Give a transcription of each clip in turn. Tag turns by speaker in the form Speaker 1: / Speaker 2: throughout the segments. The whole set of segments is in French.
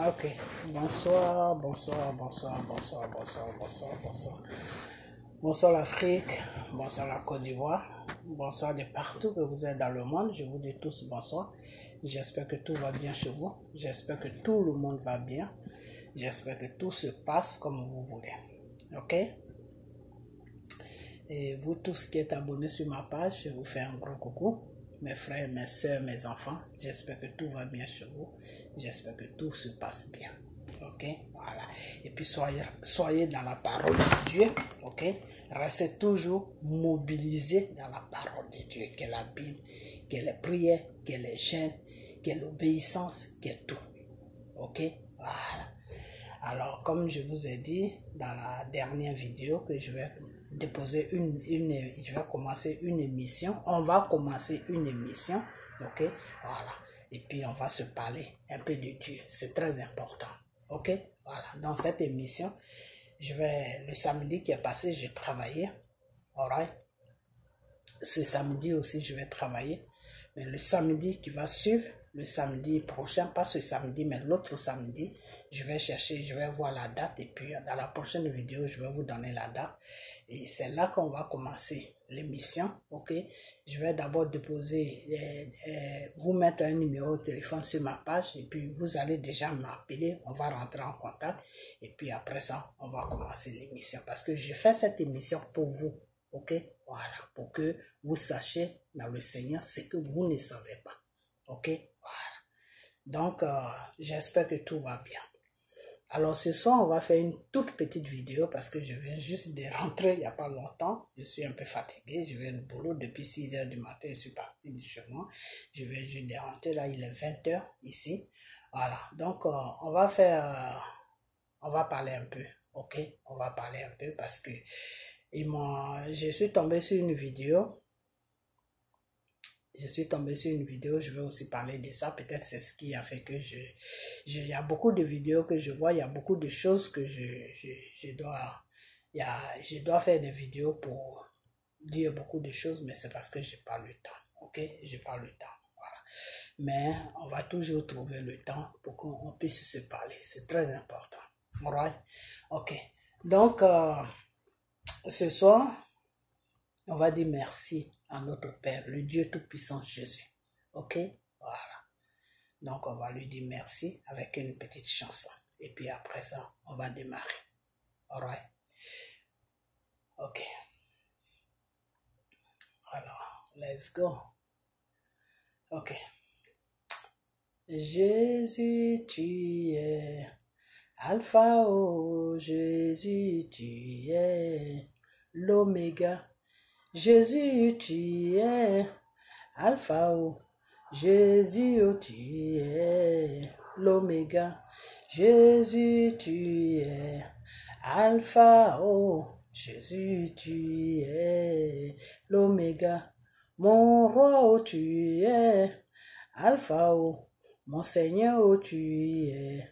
Speaker 1: Ok, bonsoir, bonsoir, bonsoir, bonsoir, bonsoir, bonsoir, bonsoir. Bonsoir l'Afrique, bonsoir la Côte d'Ivoire, bonsoir de partout que vous êtes dans le monde. Je vous dis tous bonsoir. J'espère que tout va bien chez vous. J'espère que tout le monde va bien. J'espère que tout se passe comme vous voulez. Ok? Et vous tous qui êtes abonnés sur ma page, je vous fais un gros coucou. Mes frères, mes soeurs, mes enfants, j'espère que tout va bien chez vous. J'espère que tout se passe bien. Ok, voilà. Et puis soyez dans la parole de Dieu. Ok, restez toujours mobilisés dans la parole de Dieu, qui est la Bible, qui est les prières, qui est les jeûnes, qui est l'obéissance, qui est tout. Ok, voilà. Alors, comme je vous ai dit dans la dernière vidéo que je vais déposer je vais commencer une émission. On va commencer une émission, ok, voilà. Et puis on va se parler un peu de Dieu. C'est très important, ok, voilà. Dans cette émission, le samedi qui est passé, j'ai travaillé, alright. Ce samedi aussi, je vais travailler. Mais le samedi qui va suivre, le samedi prochain, pas ce samedi, mais l'autre samedi, je vais voir la date et puis dans la prochaine vidéo, je vais vous donner la date. Et c'est là qu'on va commencer l'émission, ok? Je vais d'abord vous mettre un numéro de téléphone sur ma page et puis vous allez déjà m'appeler, on va rentrer en contact et puis après ça, on va commencer l'émission parce que je fais cette émission pour vous. Ok, voilà, pour que vous sachiez dans le Seigneur ce que vous ne savez pas. Ok, voilà. Donc, j'espère que tout va bien. Alors, ce soir, on va faire une toute petite vidéo parce que je viens juste de rentrer il n'y a pas longtemps. Je suis un peu fatigué. Je viens de boulot depuis 6 heures du matin. Je suis parti de chez moi. Je viens juste de rentrer. Là, il est 20 heures ici. Voilà. Donc, on va parler un peu. Ok, on va parler un peu parce que je suis tombé sur une vidéo. Je vais aussi parler de ça. Peut-être c'est ce qui a fait que il y a beaucoup de vidéos que je vois, il y a beaucoup de choses que je dois faire des vidéos pour dire beaucoup de choses, mais c'est parce que j'ai pas le temps. Ok, j'ai pas le temps. Voilà. Mais on va toujours trouver le temps pour qu'on puisse se parler. C'est très important. Alright? Ok. Donc, ce soir, on va dire merci à notre Père, le Dieu Tout-Puissant Jésus. Ok? Voilà. Donc, on va lui dire merci avec une petite chanson. Et puis après ça, on va démarrer. Alright? Ok. Alors, let's go. Ok. Jésus, tu es Alpha, oh Jésus, tu es l'Oméga. Jésus, tu es Alpha, oh Jésus, oh, tu es l'Oméga. Jésus, tu es Alpha, oh Jésus, tu es l'Oméga. Mon roi, oh, tu es Alpha, oh mon Seigneur, oh, tu es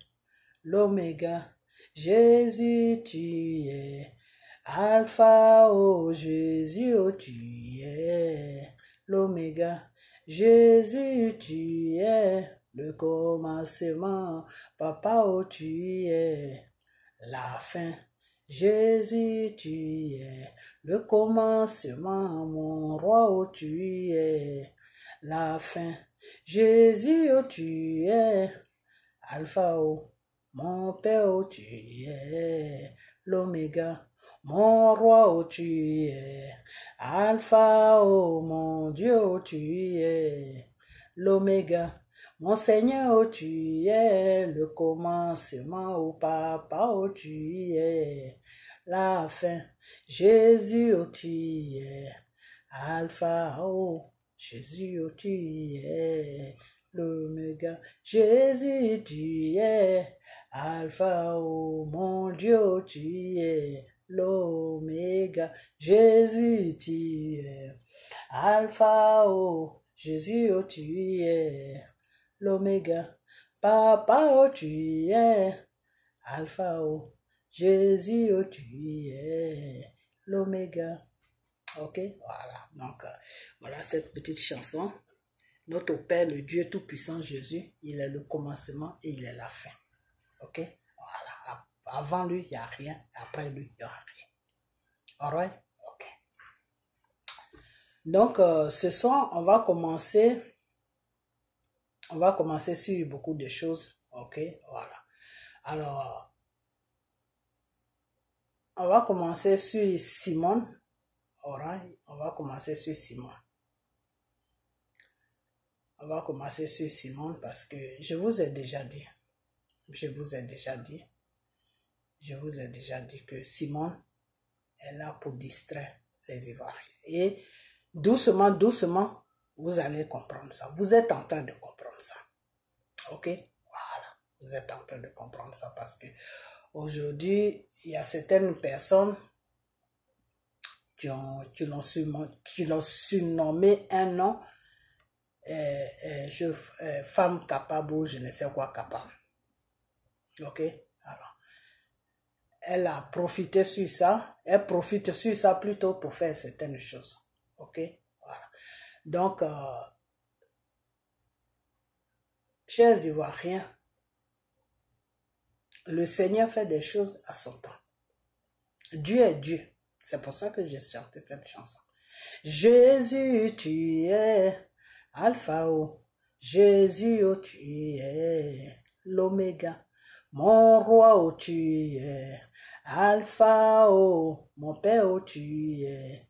Speaker 1: l'Oméga. Jésus, tu es Alpha, oh Jésus, oh tu es l'Oméga. Jésus, tu es le commencement. Papa, oh tu es la fin. Jésus, tu es le commencement. Mon roi, oh tu es la fin. Jésus, oh tu es Alpha, oh mon Père, oh tu es l'Oméga. Mon roi, oh tu es Alpha, oh mon Dieu, oh tu es l'Oméga. Mon Seigneur, oh tu es le commencement, oh Papa, oh tu es la fin. Jésus, oh tu es Alpha, oh Jésus, oh tu es l'Oméga. Jésus, tu es Alpha, oh mon Dieu, oh, tu es l'Oméga. Jésus, tu es Alpha, oh Jésus, oh, tu es l'Oméga. Papa, oh, tu es Alpha, oh Jésus, oh, tu es l'Oméga. Ok, voilà. Donc, voilà cette petite chanson. Notre Père, le Dieu Tout-Puissant Jésus, il est le commencement et il est la fin. Ok? Voilà. Avant lui, il n'y a rien. Après lui, il n'y aura rien. Alright? Ok. Donc, ce soir, on va commencer sur beaucoup de choses. Ok? Voilà. Alors, on va commencer sur Simone. Alright? On va commencer sur Simone. On va commencer sur Simone parce que je vous ai déjà dit que Simone est là pour distraire les Ivoiriens. Et doucement, doucement, vous allez comprendre ça. Vous êtes en train de comprendre ça. Ok? Voilà. Vous êtes en train de comprendre ça parce que aujourd'hui, il y a certaines personnes qui l'ont surnommé un nom, femme capable ou je ne sais quoi capable. Ok? Alors, elle a profité sur ça. Elle profite sur ça plutôt pour faire certaines choses. Ok? Voilà. Donc, chers Ivoiriens, le Seigneur fait des choses à son temps. Dieu est Dieu. C'est pour ça que j'ai chanté cette chanson. Jésus, tu es Alpha, oh. Jésus, oh, tu es l'Oméga. Mon roi, oh, tu es Alpha, oh. Mon Père, oh, tu es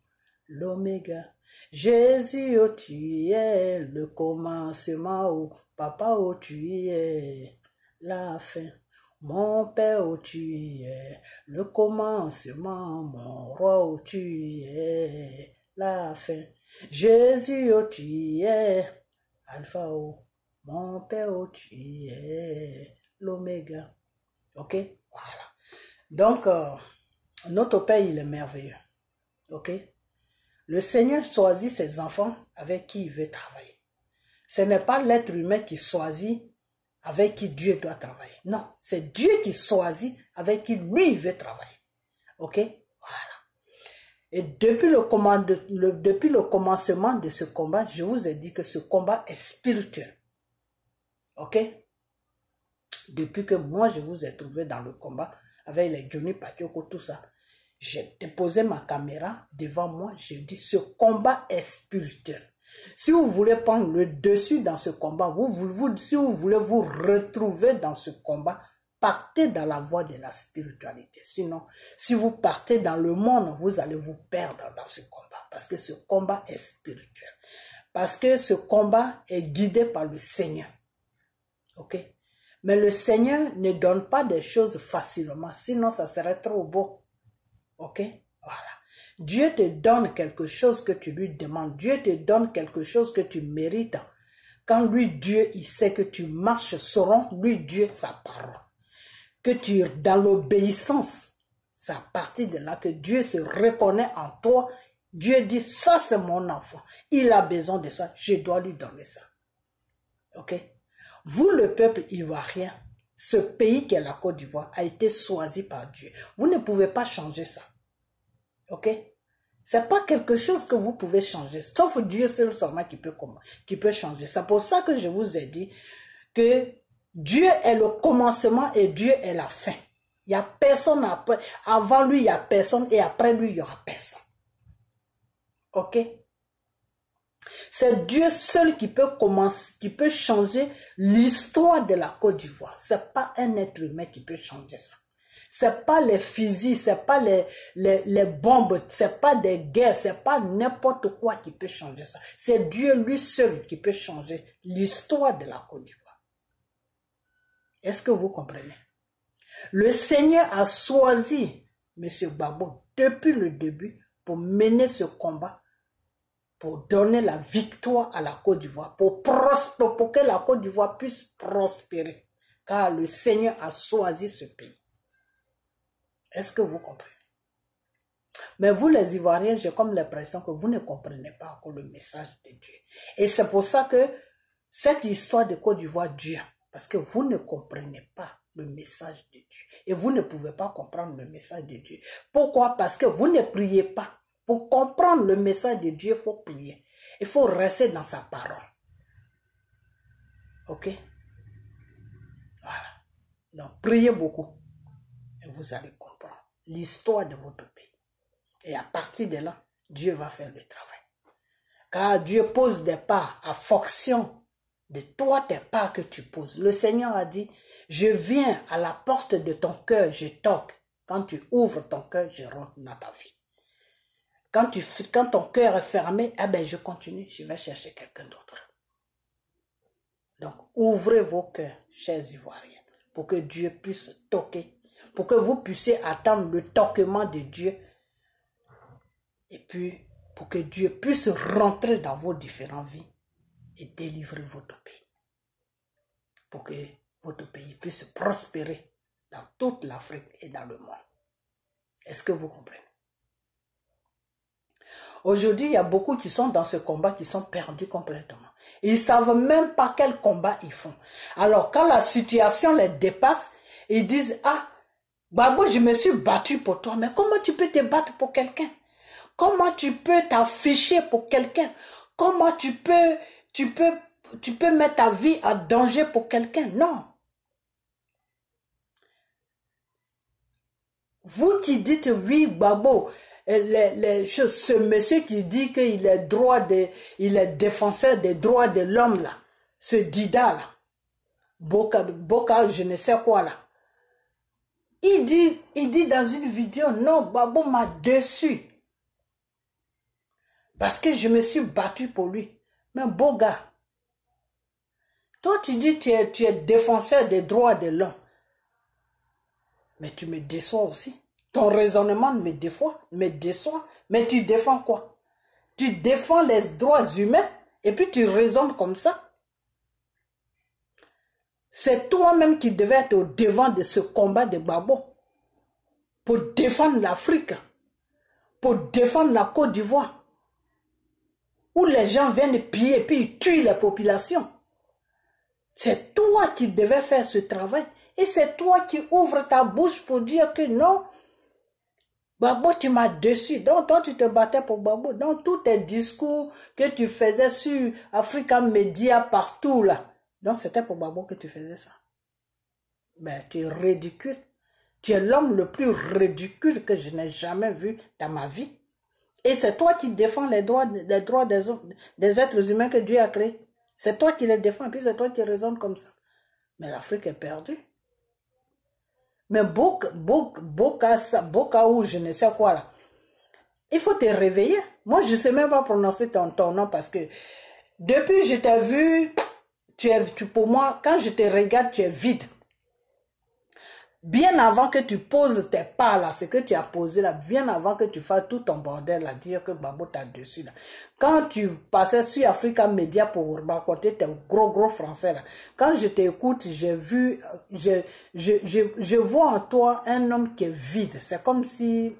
Speaker 1: l'Oméga. Jésus, oh, tu es le commencement, oh. Papa, oh, tu es la fin. Mon Père, oh, tu es le commencement, mon roi, oh, tu es la fin. Jésus, oh, tu es Alpha, oh, mon Père, oh, tu es l'Oméga. Ok? Voilà. Donc, notre Père, il est merveilleux. Ok? Le Seigneur choisit ses enfants avec qui il veut travailler. Ce n'est pas l'être humain qui choisit avec qui Dieu doit travailler. Non, c'est Dieu qui choisit avec qui lui il veut travailler. Ok? Voilà. Et depuis le commencement de ce combat, je vous ai dit que ce combat est spirituel. Ok? Depuis que moi je vous ai trouvé dans le combat avec les Johnny Patioko, tout ça, j'ai déposé ma caméra devant moi, j'ai dit ce combat est spirituel. Si vous voulez prendre le dessus dans ce combat, si vous voulez vous retrouver dans ce combat, partez dans la voie de la spiritualité. Sinon, si vous partez dans le monde, vous allez vous perdre dans ce combat. Parce que ce combat est spirituel. Parce que ce combat est guidé par le Seigneur. Ok? Mais le Seigneur ne donne pas des choses facilement. Sinon, ça serait trop beau. Ok? Voilà. Dieu te donne quelque chose que tu lui demandes. Dieu te donne quelque chose que tu mérites. Quand lui, Dieu, il sait que tu marches selon lui, Dieu, sa parole. Que tu es dans l'obéissance. C'est à partir de là que Dieu se reconnaît en toi. Dieu dit, ça c'est mon enfant. Il a besoin de ça. Je dois lui donner ça. Ok? Vous, le peuple ivoirien, ce pays qui est la Côte d'Ivoire, a été choisi par Dieu. Vous ne pouvez pas changer ça. Ok? C'est pas quelque chose que vous pouvez changer. Sauf Dieu seul seulement qui peut changer. C'est pour ça que je vous ai dit que Dieu est le commencement et Dieu est la fin. Il n'y a personne après. Avant lui, il n'y a personne et après lui, il n'y aura personne. Ok? C'est Dieu seul qui peut commencer, qui peut changer l'histoire de la Côte d'Ivoire. C'est pas un être humain qui peut changer ça. C'est pas les fusils, c'est pas les bombes, c'est pas des guerres, c'est pas n'importe quoi qui peut changer ça. C'est Dieu lui seul qui peut changer l'histoire de la Côte d'Ivoire. Est-ce que vous comprenez? Le Seigneur a choisi M. Gbagbo depuis le début pour mener ce combat, pour donner la victoire à la Côte d'Ivoire, pour que la Côte d'Ivoire puisse prospérer. Car le Seigneur a choisi ce pays. Est-ce que vous comprenez? Mais vous les Ivoiriens, j'ai comme l'impression que vous ne comprenez pas encore le message de Dieu. Et c'est pour ça que cette histoire de Côte d'Ivoire dure. Parce que vous ne comprenez pas le message de Dieu. Et vous ne pouvez pas comprendre le message de Dieu. Pourquoi? Parce que vous ne priez pas. Pour comprendre le message de Dieu, il faut prier. Il faut rester dans sa parole. Ok? Voilà. Donc, priez beaucoup et vous allez comprendre l'histoire de votre pays. Et à partir de là, Dieu va faire le travail. Car Dieu pose des pas à fonction de toi, tes pas que tu poses. Le Seigneur a dit, je viens à la porte de ton cœur, je toque. Quand tu ouvres ton cœur, je rentre dans ta vie. Quand ton cœur est fermé, eh ben je continue, je vais chercher quelqu'un d'autre. Donc, ouvrez vos cœurs, chers Ivoiriens, pour que Dieu puisse toquer, pour que vous puissiez attendre le toquement de Dieu, et puis pour que Dieu puisse rentrer dans vos différentes vies et délivrer votre pays, pour que votre pays puisse prospérer dans toute l'Afrique et dans le monde. Est-ce que vous comprenez? Aujourd'hui, il y a beaucoup qui sont dans ce combat qui sont perdus complètement. Ils ne savent même pas quel combat ils font. Alors, quand la situation les dépasse, ils disent, ah, Babo, je me suis battu pour toi. Mais comment tu peux te battre pour quelqu'un? Comment tu peux t'afficher pour quelqu'un? Comment tu peux mettre ta vie en danger pour quelqu'un? Non. Vous qui dites, oui, Babo, ce monsieur qui dit qu'il est défenseur des droits de l'homme là, ce Dida là, Boka, je ne sais quoi là. Il dit dans une vidéo, non, Babo m'a déçu. Parce que je me suis battu pour lui. Mais beau gars, toi tu dis que tu es défenseur des droits de l'homme. Mais tu me déçois aussi. Ton raisonnement me déçoit. Mais tu défends quoi? Tu défends les droits humains et puis tu raisonnes comme ça. C'est toi-même qui devais être au devant de ce combat de Babo. Pour défendre l'Afrique. Pour défendre la Côte d'Ivoire. Où les gens viennent piller et puis ils tuent la population. C'est toi qui devais faire ce travail. Et c'est toi qui ouvres ta bouche pour dire que non, Babo, tu m'as déçu. Donc, toi, tu te battais pour Babo. Donc, tous tes discours que tu faisais sur Africa Media partout, là. Donc, c'était pour Babo que tu faisais ça. Ben, tu es ridicule. Tu es l'homme le plus ridicule que je n'ai jamais vu dans ma vie. Et c'est toi qui défends les droits des êtres humains que Dieu a créés. C'est toi qui les défends, et puis c'est toi qui raisonnes comme ça. Mais l'Afrique est perdue. Mais Boka ou je ne sais quoi là. Il faut te réveiller. Moi, je ne sais même pas prononcer ton nom parce que depuis que je t'ai vu, pour moi, quand je te regarde, tu es vide. Bien avant que tu poses tes pas là, ce que tu as posé là, bien avant que tu fasses tout ton bordel là, dire que Babo t'a dessus là. Quand tu passais sur Africa Media pour raconter tes gros français là, quand je t'écoute, je vois en toi un homme qui est vide. C'est comme si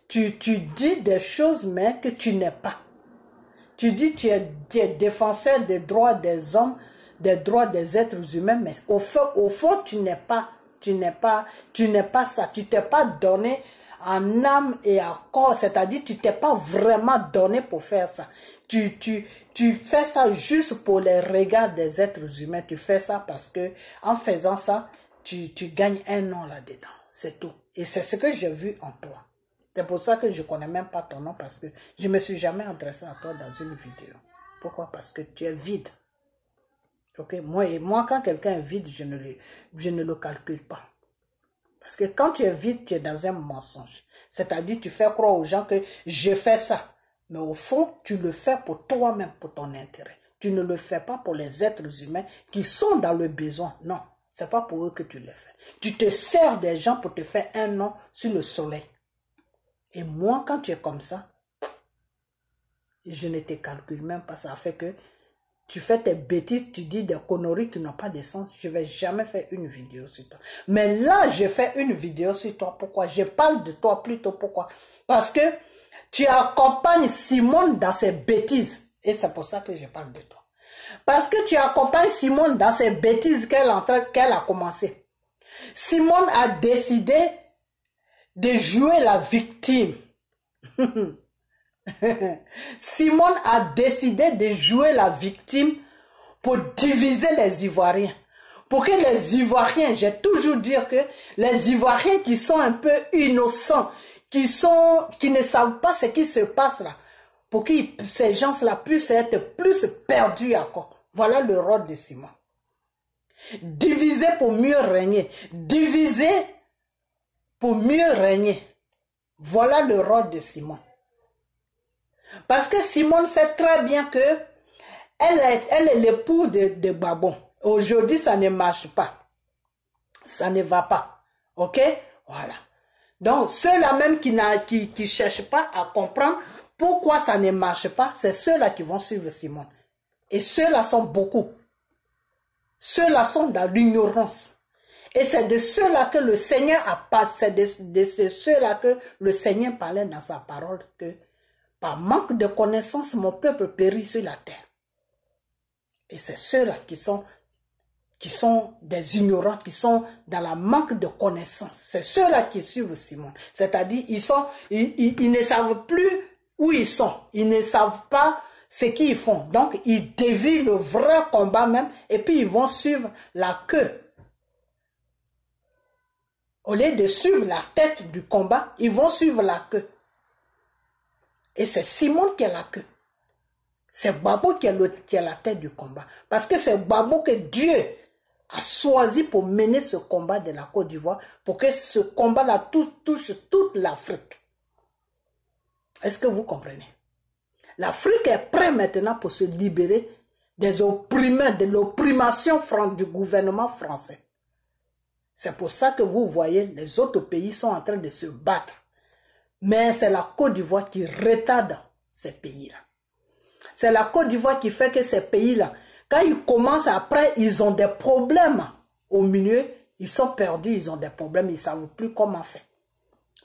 Speaker 1: tu dis des choses mais que tu n'es pas. Tu dis tu es défenseur des droits des hommes, des droits des êtres humains, mais au fond tu n'es pas. Tu n'es pas ça. Tu t'es pas donné en âme et en corps. C'est-à-dire, tu t'es pas vraiment donné pour faire ça. Tu fais ça juste pour les regards des êtres humains. Tu fais ça parce que, en faisant ça, tu gagnes un nom là-dedans. C'est tout. Et c'est ce que j'ai vu en toi. C'est pour ça que je connais même pas ton nom parce que je me suis jamais adressé à toi dans une vidéo. Pourquoi? Parce que tu es vide. Okay? Moi, quand quelqu'un est vide, je ne le calcule pas. Parce que quand tu es vide, tu es dans un mensonge. C'est-à-dire, tu fais croire aux gens que je fais ça. Mais au fond, tu le fais pour toi-même, pour ton intérêt. Tu ne le fais pas pour les êtres humains qui sont dans le besoin. Non, c'est pas pour eux que tu le fais. Tu te sers des gens pour te faire un nom sur le soleil. Et moi, quand tu es comme ça, je ne te calcule même pas. Ça fait que tu fais tes bêtises, tu dis des conneries qui n'ont pas de sens. Je ne vais jamais faire une vidéo sur toi. Mais là, je fais une vidéo sur toi. Pourquoi? Je parle de toi plutôt. Pourquoi? Parce que tu accompagnes Simone dans ses bêtises. Et c'est pour ça que je parle de toi. Parce que tu accompagnes Simone dans ses bêtises qu'elle a commencé. Simone a décidé de jouer la victime. Simone a décidé de jouer la victime pour diviser les Ivoiriens, pour que les Ivoiriens, j'ai toujours dit que les Ivoiriens qui sont un peu innocents, qui ne savent pas ce qui se passe là, pour que ces gens-là puissent être plus perdus encore. Voilà le rôle de Simon. Diviser pour mieux régner. Diviser pour mieux régner. Voilà le rôle de Simon. Parce que Simon sait très bien que elle est l'épouse de Babon. Aujourd'hui, ça ne marche pas. Ça ne va pas. Ok? Voilà. Donc, ceux-là même qui ne cherchent pas à comprendre pourquoi ça ne marche pas, c'est ceux-là qui vont suivre Simon. Et ceux-là sont beaucoup. Ceux-là sont dans l'ignorance. Et c'est de ceux-là que le Seigneur a passé, c'est de ceux-là que le Seigneur parlait dans sa parole que par manque de connaissance, mon peuple périt sur la terre. Et c'est ceux-là qui sont des ignorants, qui sont dans la manque de connaissance. C'est ceux-là qui suivent Simon. C'est-à-dire, ils ne savent plus où ils sont. Ils ne savent pas ce qu'ils font. Donc, ils dévient le vrai combat même et puis ils vont suivre la queue. Au lieu de suivre la tête du combat, ils vont suivre la queue. Et c'est Simon qui a la queue. C'est Babo qui a la tête du combat. Parce que c'est Babo que Dieu a choisi pour mener ce combat de la Côte d'Ivoire, pour que ce combat-là touche toute l'Afrique. Est-ce que vous comprenez? L'Afrique est prête maintenant pour se libérer des opprimés, de l'opprimation du gouvernement français. C'est pour ça que vous voyez, les autres pays sont en train de se battre. Mais c'est la Côte d'Ivoire qui retarde ces pays-là. C'est la Côte d'Ivoire qui fait que ces pays-là, quand ils commencent après, ils ont des problèmes au milieu, ils sont perdus, ils ont des problèmes, ils ne savent plus comment faire.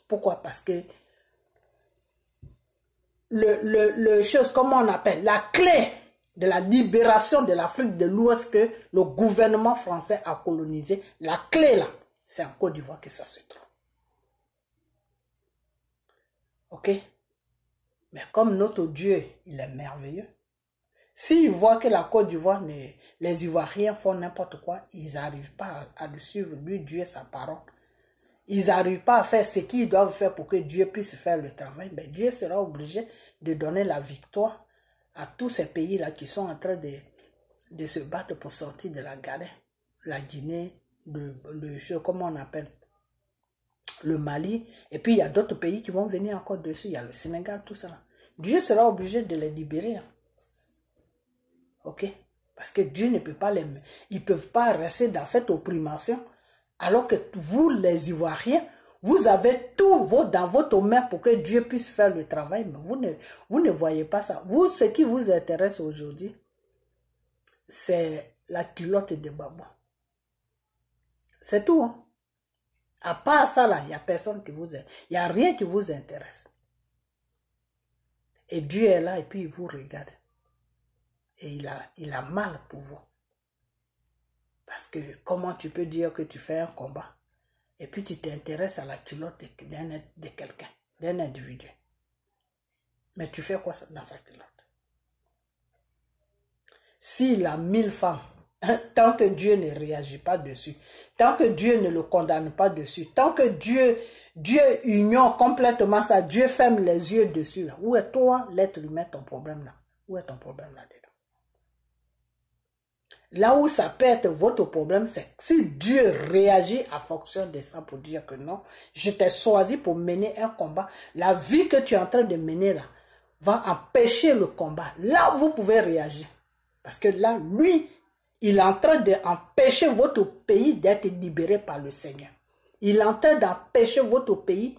Speaker 1: Pourquoi? Parce que comment on appelle, la clé de la libération de l'Afrique de l'Ouest que le gouvernement français a colonisé, la clé là, c'est en Côte d'Ivoire que ça se trouve. Ok? Mais comme notre Dieu, il est merveilleux, s'il voit que la Côte d'Ivoire, les Ivoiriens font n'importe quoi, ils n'arrivent pas à le suivre, lui, Dieu, sa parole. Ils n'arrivent pas à faire ce qu'ils doivent faire pour que Dieu puisse faire le travail. Mais Dieu sera obligé de donner la victoire à tous ces pays-là qui sont en train de se battre pour sortir de la galère. La Guinée, comment on appelle, le Mali. Et puis il y a d'autres pays qui vont venir encore dessus. Il y a le Sénégal, tout ça. Dieu sera obligé de les libérer. Hein. Ok? Parce que Dieu ne peut pas ils ne peuvent pas rester dans cette opprimation. Alors que vous, les Ivoiriens, vous avez tout dans votre main pour que Dieu puisse faire le travail, mais vous ne voyez pas ça. Vous, ce qui vous intéresse aujourd'hui, c'est la culotte de Babo. C'est tout. Hein? À part ça, là, il n'y a personne qui vous intéresse. Il n'y a rien qui vous intéresse. Et Dieu est là et puis il vous regarde. Et il a mal pour vous. Parce que comment tu peux dire que tu fais un combat et puis tu t'intéresses à la culotte de quelqu'un, d'un individu. Mais tu fais quoi dans sa culotte? S'il a 1000 femmes, tant que Dieu ne réagit pas dessus, tant que Dieu ne le condamne pas dessus, tant que Dieu ignore complètement ça, Dieu ferme les yeux dessus, là. Où est toi, l'être humain, ton problème là? Où est ton problème là-dedans? Là où ça peut être votre problème, c'est si Dieu réagit à fonction de ça pour dire que non, je t'ai choisi pour mener un combat. La vie que tu es en train de mener là va empêcher le combat. Là, vous pouvez réagir. Parce que là, lui, il est en train d'empêcher votre pays d'être libéré par le Seigneur. Il est en train d'empêcher votre pays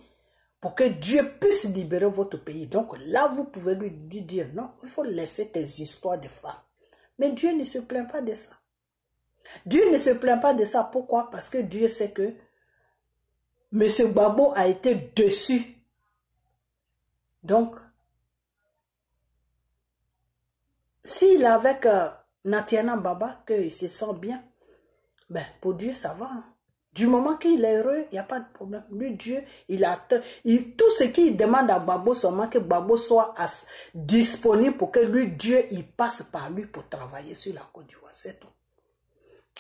Speaker 1: pour que Dieu puisse libérer votre pays. Donc là, vous pouvez lui dire non, il faut laisser tes histoires de femmes. Mais Dieu ne se plaint pas de ça. Dieu ne se plaint pas de ça. Pourquoi? Parce que Dieu sait que M. Babo a été dessus. Donc, s'il est avec Natiana Baba, qu'il se sent bien, ben pour Dieu, ça va. Hein. Du moment qu'il est heureux, il n'y a pas de problème. Lui, Dieu, tout ce qu'il demande à Babo, seulement que Babo soit disponible pour que lui, Dieu, il passe par lui pour travailler sur la Côte d'Ivoire. C'est tout.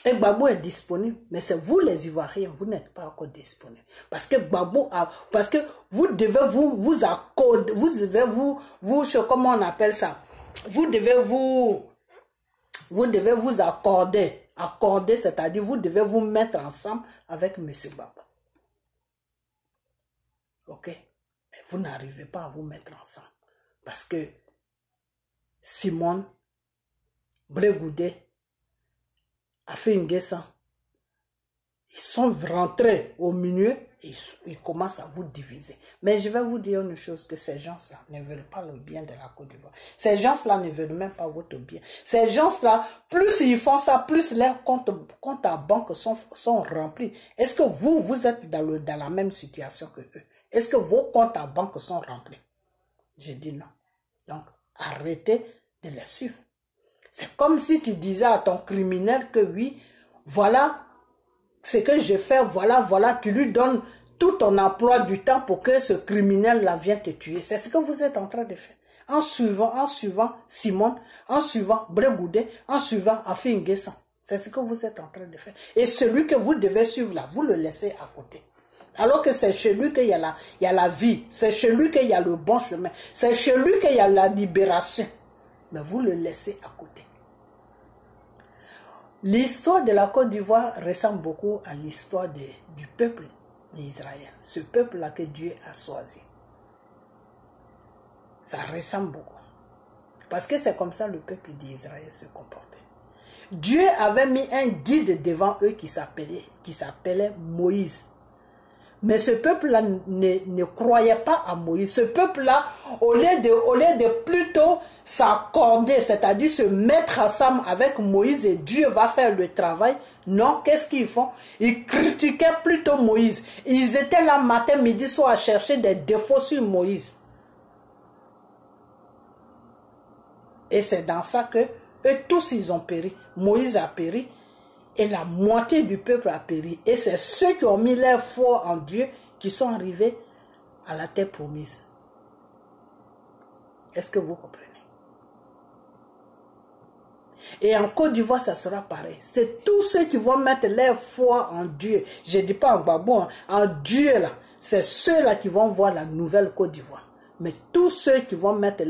Speaker 1: Et Gbagbo est disponible, mais c'est vous les Ivoiriens, vous n'êtes pas encore disponibles. Parce que Gbagbo parce que vous devez vous accorder, vous devez comment on appelle ça? Vous devez vous accorder, c'est-à-dire vous devez vous mettre ensemble avec M. Gbagbo. Ok? Mais vous n'arrivez pas à vous mettre ensemble. Parce que Simone, Brégoudé, Afin-N'Guessan, ils sont rentrés au milieu et ils commencent à vous diviser. Mais je vais vous dire une chose, que ces gens-là ne veulent pas le bien de la Côte d'Ivoire. Ces gens-là ne veulent même pas votre bien. Ces gens-là, plus ils font ça, plus leurs comptes à banque sont remplis. Est-ce que vous êtes dans la même situation que eux? Est-ce que vos comptes à banque sont remplis? Je dis non. Donc, arrêtez de les suivre. C'est comme si tu disais à ton criminel que oui, voilà ce que je fais, voilà, tu lui donnes tout ton emploi du temps pour que ce criminel-là vienne te tuer. C'est ce que vous êtes en train de faire. En suivant Simone, en suivant Brégoudé, en suivant Afin-N'Guessan. C'est ce que vous êtes en train de faire. Et celui que vous devez suivre là, vous le laissez à côté. Alors que c'est chez lui qu'il y a la vie, c'est chez lui qu'il y a le bon chemin, c'est chez lui qu'il y a la libération. Mais vous le laissez à côté. L'histoire de la Côte d'Ivoire ressemble beaucoup à l'histoire du peuple d'Israël. Ce peuple-là que Dieu a choisi. Ça ressemble beaucoup. Parce que c'est comme ça le peuple d'Israël se comportait. Dieu avait mis un guide devant eux qui s'appelait Moïse. Mais ce peuple-là ne croyait pas à Moïse. Ce peuple-là, au lieu de plutôt s'accorder, c'est-à-dire se mettre ensemble avec Moïse et Dieu va faire le travail, non, qu'est-ce qu'ils font? Ils critiquaient plutôt Moïse. Ils étaient là matin, midi, soir à chercher des défauts sur Moïse. Et c'est dans ça que eux tous, ils ont péri. Moïse a péri. Et la moitié du peuple a péri. Et c'est ceux qui ont mis leur foi en Dieu qui sont arrivés à la terre promise. Est-ce que vous comprenez? Et en Côte d'Ivoire, ça sera pareil. C'est tous ceux qui vont mettre leur foi en Dieu. Je ne dis pas en Gbagbo, en Dieu là. C'est ceux-là qui vont voir la nouvelle Côte d'Ivoire. Mais tous ceux qui vont mettre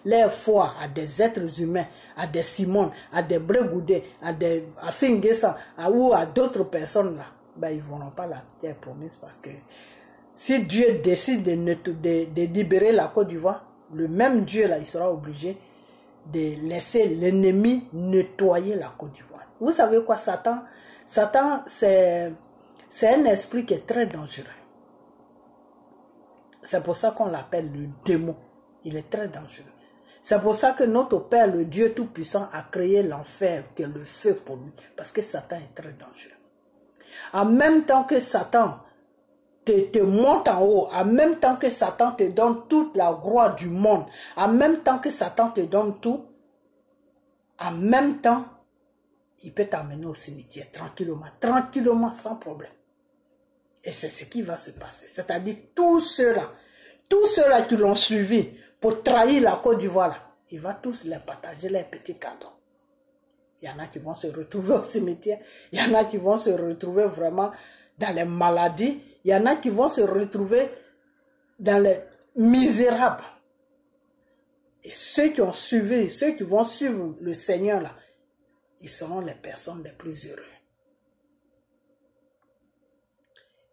Speaker 1: leur foi à des êtres humains, à des Simone, à des Brégoudé, à Afin-N'Guessan, ou à d'autres personnes là, ben ils ne verront pas la terre promise parce que si Dieu décide de libérer la Côte d'Ivoire, le même Dieu là, il sera obligé de laisser l'ennemi nettoyer la Côte d'Ivoire. Vous savez quoi, Satan, c'est un esprit qui est très dangereux. C'est pour ça qu'on l'appelle le démon. Il est très dangereux. C'est pour ça que notre Père, le Dieu Tout-Puissant, a créé l'enfer, qui est le feu pour lui. Parce que Satan est très dangereux. En même temps que Satan te monte en haut, en même temps que Satan te donne toute la gloire du monde, en même temps que Satan te donne tout, en même temps, il peut t'amener au cimetière tranquillement, sans problème. Et c'est ce qui va se passer. C'est-à-dire tous ceux-là qui l'ont suivi pour trahir la Côte d'Ivoire, il va tous les partager les petits cadeaux. Il y en a qui vont se retrouver au cimetière, il y en a qui vont se retrouver vraiment dans les maladies, il y en a qui vont se retrouver dans les misérables. Et ceux qui ont suivi, ceux qui vont suivre le Seigneur là, ils seront les personnes les plus heureuses.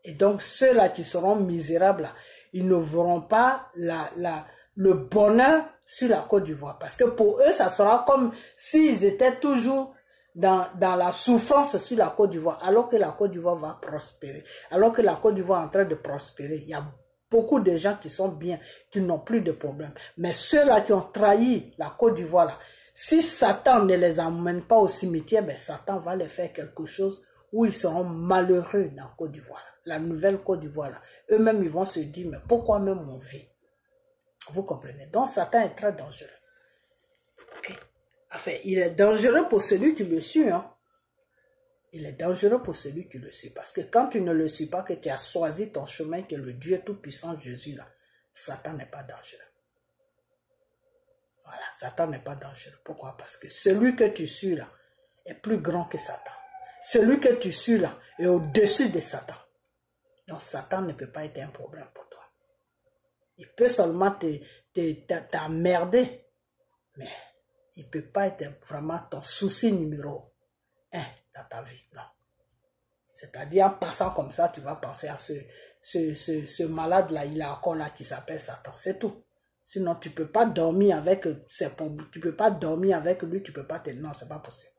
Speaker 1: Et donc, ceux-là qui seront misérables, là, ils ne verront pas le bonheur sur la Côte d'Ivoire. Parce que pour eux, ça sera comme s'ils étaient toujours dans la souffrance sur la Côte d'Ivoire, alors que la Côte d'Ivoire va prospérer. Alors que la Côte d'Ivoire est en train de prospérer. Il y a beaucoup de gens qui sont bien, qui n'ont plus de problème. Mais ceux-là qui ont trahi la Côte d'Ivoire, là, si Satan ne les emmène pas au cimetière, ben Satan va les faire quelque chose où ils seront malheureux dans la Côte d'Ivoire. La nouvelle Côte d'Ivoire, eux-mêmes, ils vont se dire, mais pourquoi même on vit? Vous comprenez? Donc, Satan est très dangereux. Okay? Enfin, il est dangereux pour celui qui le suit. Hein? Il est dangereux pour celui qui le suit. Parce que quand tu ne le suis pas, que tu as choisi ton chemin, que le Dieu Tout-Puissant Jésus, là, Satan n'est pas dangereux. Voilà, Satan n'est pas dangereux. Pourquoi? Parce que celui que tu suis, là, est plus grand que Satan. celui que tu suis là est au-dessus de Satan. Donc Satan ne peut pas être un problème pour toi. Il peut seulement t'emmerder, mais il ne peut pas être vraiment ton souci numéro 1 dans ta vie. Non. C'est-à-dire en passant comme ça, tu vas penser à ce malade-là, il a encore là qui s'appelle Satan. C'est tout. Sinon, tu ne peux pas dormir avec tu peux pas dormir avec lui, tu ne peux pas te... Non, ce n'est pas possible.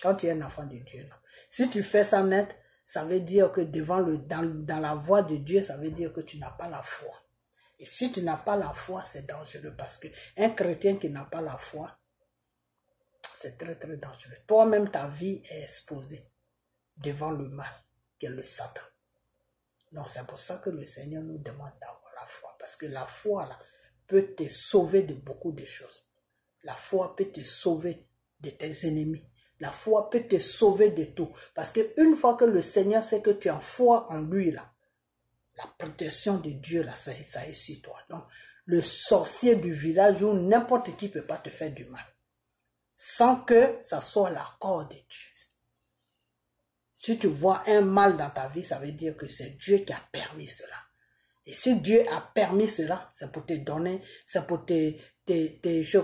Speaker 1: Quand tu es un enfant de Dieu, non. Si tu fais ça net, ça veut dire que dans la voie de Dieu, ça veut dire que tu n'as pas la foi. Et si tu n'as pas la foi, c'est dangereux parce qu'un chrétien qui n'a pas la foi, c'est très très dangereux. Toi-même, ta vie est exposée devant le mal, qui est le Satan. Donc c'est pour ça que le Seigneur nous demande d'avoir la foi. Parce que la foi là, peut te sauver de beaucoup de choses. La foi peut te sauver de tes ennemis. La foi peut te sauver de tout. Parce qu'une fois que le Seigneur sait que tu as foi en lui, là, la protection de Dieu, là, ça est sur toi. Donc, le sorcier du village ou n'importe qui ne peut pas te faire du mal. Sans que ça soit l'accord de Dieu. Si tu vois un mal dans ta vie, ça veut dire que c'est Dieu qui a permis cela. Et si Dieu a permis cela, c'est pour te donner, c'est pour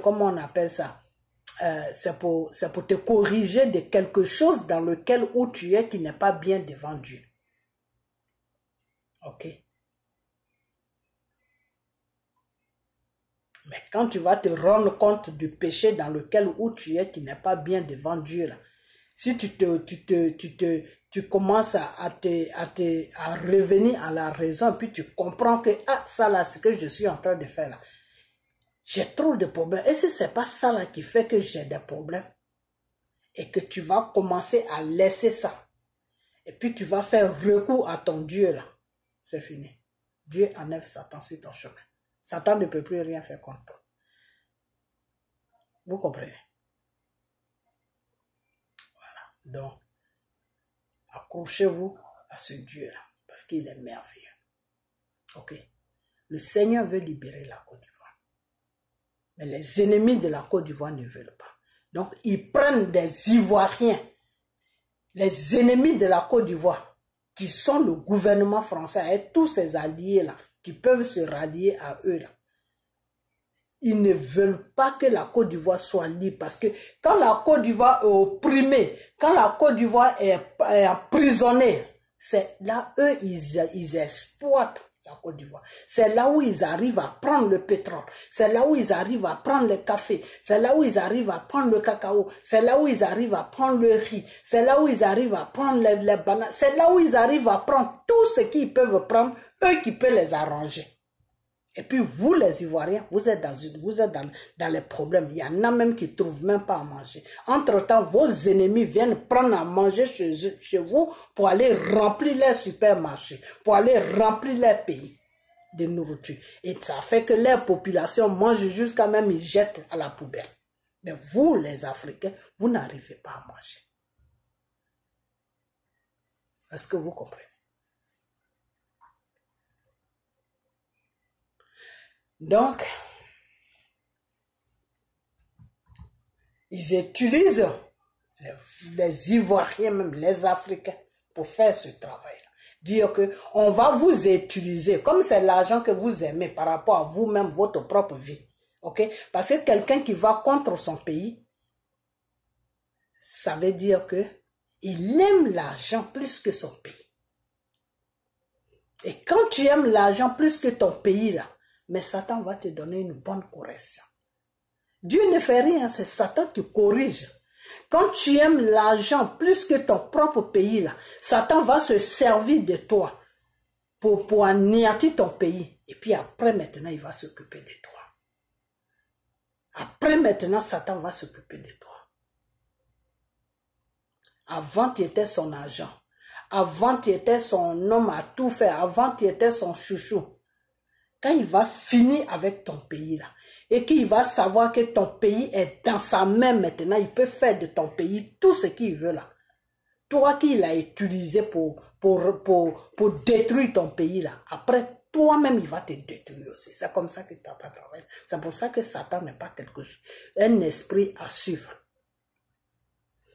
Speaker 1: comment on appelle ça? C'est pour te corriger de quelque chose dans lequel où tu es qui n'est pas bien devant Dieu. Ok? Mais quand tu vas te rendre compte du péché dans lequel où tu es qui n'est pas bien devant Dieu, là, si tu commences à revenir à la raison, puis tu comprends que ça là, ce que je suis en train de faire là, j'ai trop de problèmes. Et si ce n'est pas ça là qui fait que j'ai des problèmes, et que tu vas commencer à laisser ça, et puis tu vas faire recours à ton Dieu là, c'est fini. Dieu enlève Satan sur ton chemin. Satan ne peut plus rien faire contre toi. Vous comprenez? Voilà. Donc, accrochez-vous à ce Dieu-là, parce qu'il est merveilleux. Ok? Le Seigneur veut libérer la Côte d'Ivoire. Mais les ennemis de la Côte d'Ivoire ne veulent pas. Donc, ils prennent des Ivoiriens, les ennemis de la Côte d'Ivoire, qui sont le gouvernement français et tous ces alliés-là, qui peuvent se rallier à eux là. Ils ne veulent pas que la Côte d'Ivoire soit libre parce que quand la Côte d'Ivoire est opprimée, quand la Côte d'Ivoire est emprisonnée, c'est là, eux, ils exploitent la Côte d'Ivoire. C'est là où ils arrivent à prendre le pétrole. C'est là où ils arrivent à prendre le café. C'est là où ils arrivent à prendre le cacao. C'est là où ils arrivent à prendre le riz. C'est là où ils arrivent à prendre les bananes. C'est là où ils arrivent à prendre tout ce qu'ils peuvent prendre, eux qui peuvent les arranger. Et puis vous les Ivoiriens, vous êtes dans les problèmes. Il y en a même qui ne trouvent même pas à manger. Entre-temps, vos ennemis viennent prendre à manger chez vous pour aller remplir les supermarchés, pour aller remplir les pays de nourriture. Et ça fait que les populations mangent jusqu'à même ils jettent à la poubelle. Mais vous, les Africains, vous n'arrivez pas à manger. Est-ce que vous comprenez? Donc, ils utilisent les Ivoiriens, même les Africains, pour faire ce travail-là. Dire que on va vous utiliser, comme c'est l'argent que vous aimez par rapport à vous-même, votre propre vie. Ok? Parce que quelqu'un qui va contre son pays, ça veut dire que il aime l'argent plus que son pays. Et quand tu aimes l'argent plus que ton pays, là, mais Satan va te donner une bonne correction. Dieu ne fait rien, c'est Satan qui corrige. Quand tu aimes l'argent plus que ton propre pays, là, Satan va se servir de toi pour anéantir ton pays. Et puis après, maintenant, il va s'occuper de toi. Après, maintenant, Satan va s'occuper de toi. Avant, tu étais son agent. Avant, tu étais son homme à tout faire. Avant, tu étais son chouchou. Quand il va finir avec ton pays là, et qu'il va savoir que ton pays est dans sa main maintenant, il peut faire de ton pays tout ce qu'il veut là. Toi qui l'as utilisé pour détruire ton pays là, après toi-même il va te détruire aussi. C'est comme ça que tu travailles. C'est pour ça que Satan n'est pas quelque chose, un esprit à suivre.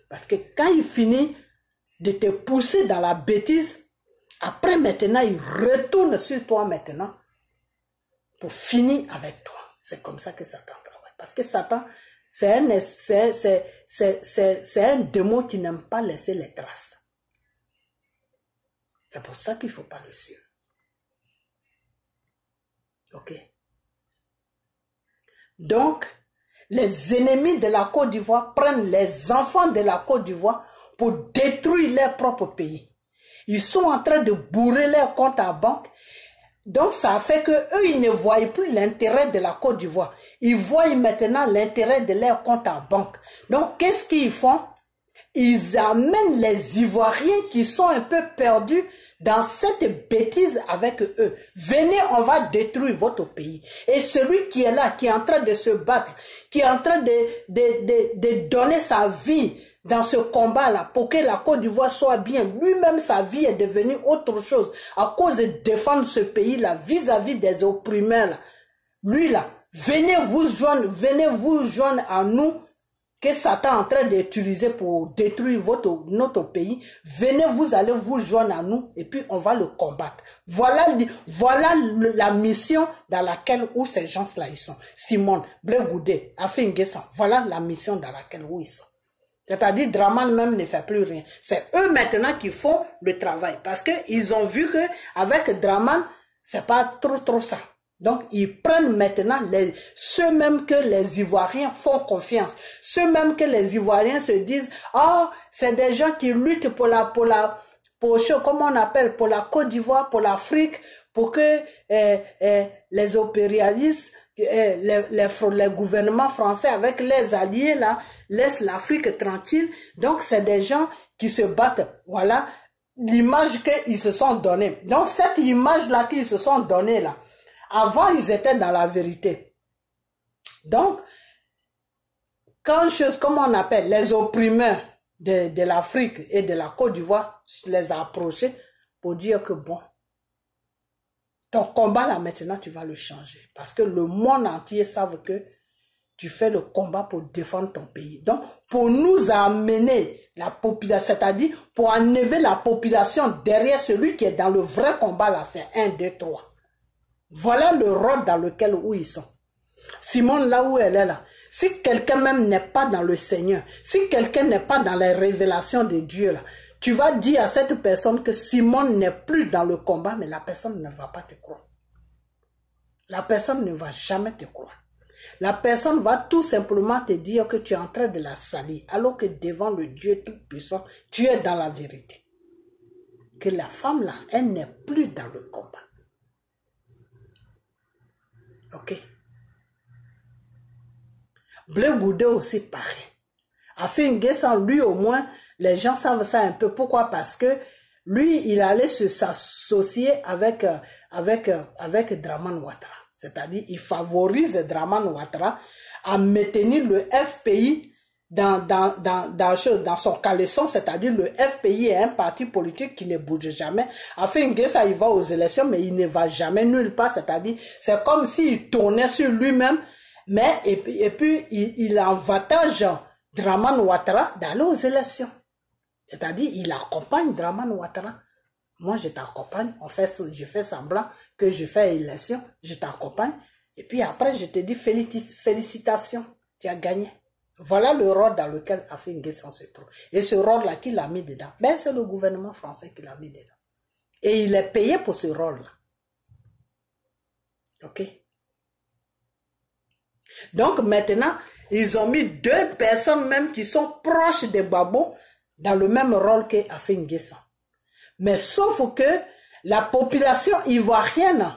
Speaker 1: Parce que quand il finit de te pousser dans la bêtise. Après, maintenant, il retourne sur toi maintenant pour finir avec toi. C'est comme ça que Satan travaille. Parce que Satan, c'est un démon qui n'aime pas laisser les traces. C'est pour ça qu'il ne faut pas le suivre. Ok? Donc, les ennemis de la Côte d'Ivoire prennent les enfants de la Côte d'Ivoire pour détruire leur propre pays. Ils sont en train de bourrer leurs comptes à banque. Donc, ça fait que eux, ils ne voient plus l'intérêt de la Côte d'Ivoire. Ils voient maintenant l'intérêt de leur compte à banque. Donc, qu'est-ce qu'ils font? Ils amènent les Ivoiriens qui sont un peu perdus dans cette bêtise avec eux. Venez, on va détruire votre pays. Et celui qui est là, qui est en train de se battre, qui est en train de donner sa vie dans ce combat-là pour que la Côte d'Ivoire soit bien, lui-même sa vie est devenue autre chose à cause de défendre ce pays-là vis-à-vis des opprimeurs. Là. Lui là, venez vous joindre à nous que Satan est en train d'utiliser pour détruire notre pays. Venez, vous allez vous joindre à nous et puis on va le combattre. Voilà la mission dans laquelle où ces gens-là ils sont. Simone, Blé Goudé, Afin Guessan, voilà la mission dans laquelle où ils sont. C'est-à-dire Draman même ne fait plus rien. C'est eux maintenant qui font le travail parce qu'ils ont vu que avec Draman, c'est pas trop ça. Donc, ils prennent maintenant ceux mêmes que les Ivoiriens font confiance. Ceux mêmes que les Ivoiriens se disent, ah, c'est des gens qui luttent pour comment on appelle, pour la Côte d'Ivoire, pour l'Afrique, pour que les impérialistes, les gouvernements français avec les alliés là, laissent l'Afrique tranquille. Donc, c'est des gens qui se battent. Voilà l'image qu'ils se sont donnée. Donc, cette image-là qu'ils se sont donnée là, avant, ils étaient dans la vérité. Donc, quand comme on appelle les opprimeurs de l'Afrique et de la Côte d'Ivoire, les a approchés pour dire que bon, ton combat là maintenant, tu vas le changer. Parce que le monde entier savent que tu fais le combat pour défendre ton pays. Donc, pour nous amener la population, c'est-à-dire pour enlever la population derrière celui qui est dans le vrai combat là, c'est 1, 2, 3. Voilà le rôle dans lequel où ils sont. Simone, là où elle est là, si quelqu'un même n'est pas dans le Seigneur, si quelqu'un n'est pas dans les révélations de Dieu, là, tu vas dire à cette personne que Simone n'est plus dans le combat, mais la personne ne va pas te croire. La personne ne va jamais te croire. La personne va tout simplement te dire que tu es en train de la salir, alors que devant le Dieu Tout-Puissant, tu es dans la vérité. Que la femme là, elle n'est plus dans le combat. Ok. Blé Goudé aussi pareil. Afin Guessan, lui au moins, les gens savent ça un peu. Pourquoi? Parce que lui, il allait s'associer avec Draman Ouattara. C'est-à-dire, il favorise Draman Ouattara à maintenir le FPI dans son caleçon, c'est-à-dire le FPI est un parti politique qui ne bouge jamais. Afin Guessan, il va aux élections, mais il ne va jamais nulle part, c'est-à-dire, c'est comme s'il tournait sur lui-même, mais, et puis, il avantage Draman Ouattara d'aller aux élections. C'est-à-dire, il accompagne Draman Ouattara. Moi, je t'accompagne, je fais semblant que je fais élection, je t'accompagne, et puis après, je te dis félicitations, tu as gagné. Voilà le rôle dans lequel Afin Guessan se trouve. Et ce rôle-là, qui l'a mis dedans? Ben, c'est le gouvernement français qui l'a mis dedans. Et il est payé pour ce rôle-là. Ok? Donc maintenant, ils ont mis 2 personnes même qui sont proches de Babo dans le même rôle qu'Afin Guessan. Mais sauf que la population ivoirienne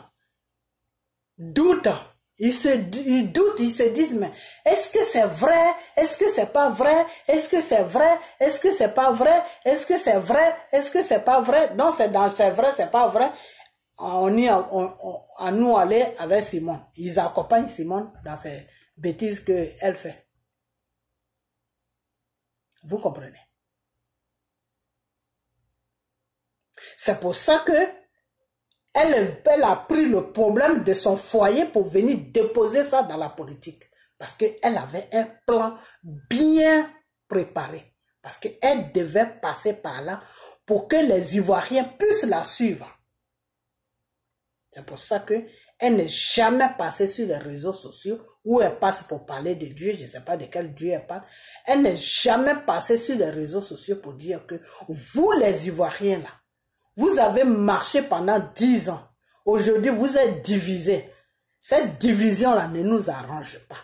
Speaker 1: doute. Ils doutent, ils se disent, mais est-ce que c'est vrai? Est-ce que c'est pas vrai? Est-ce que c'est vrai? Est-ce que c'est pas vrai? Est-ce que c'est vrai? Est-ce que c'est pas vrai? Non, c'est vrai, c'est pas vrai. À nous aller avec Simone. Ils accompagnent Simone dans ces bêtises qu'elle fait. Vous comprenez? C'est pour ça que elle a pris le problème de son foyer pour venir déposer ça dans la politique. Parce qu'elle avait un plan bien préparé. Parce qu'elle devait passer par là pour que les Ivoiriens puissent la suivre. C'est pour ça qu'elle n'est jamais passée sur les réseaux sociaux où elle passe pour parler de Dieu. Je ne sais pas de quel Dieu elle parle. Elle n'est jamais passée sur les réseaux sociaux pour dire que vous, les Ivoiriens, là, vous avez marché pendant 10 ans. Aujourd'hui, vous êtes divisés. Cette division-là ne nous arrange pas.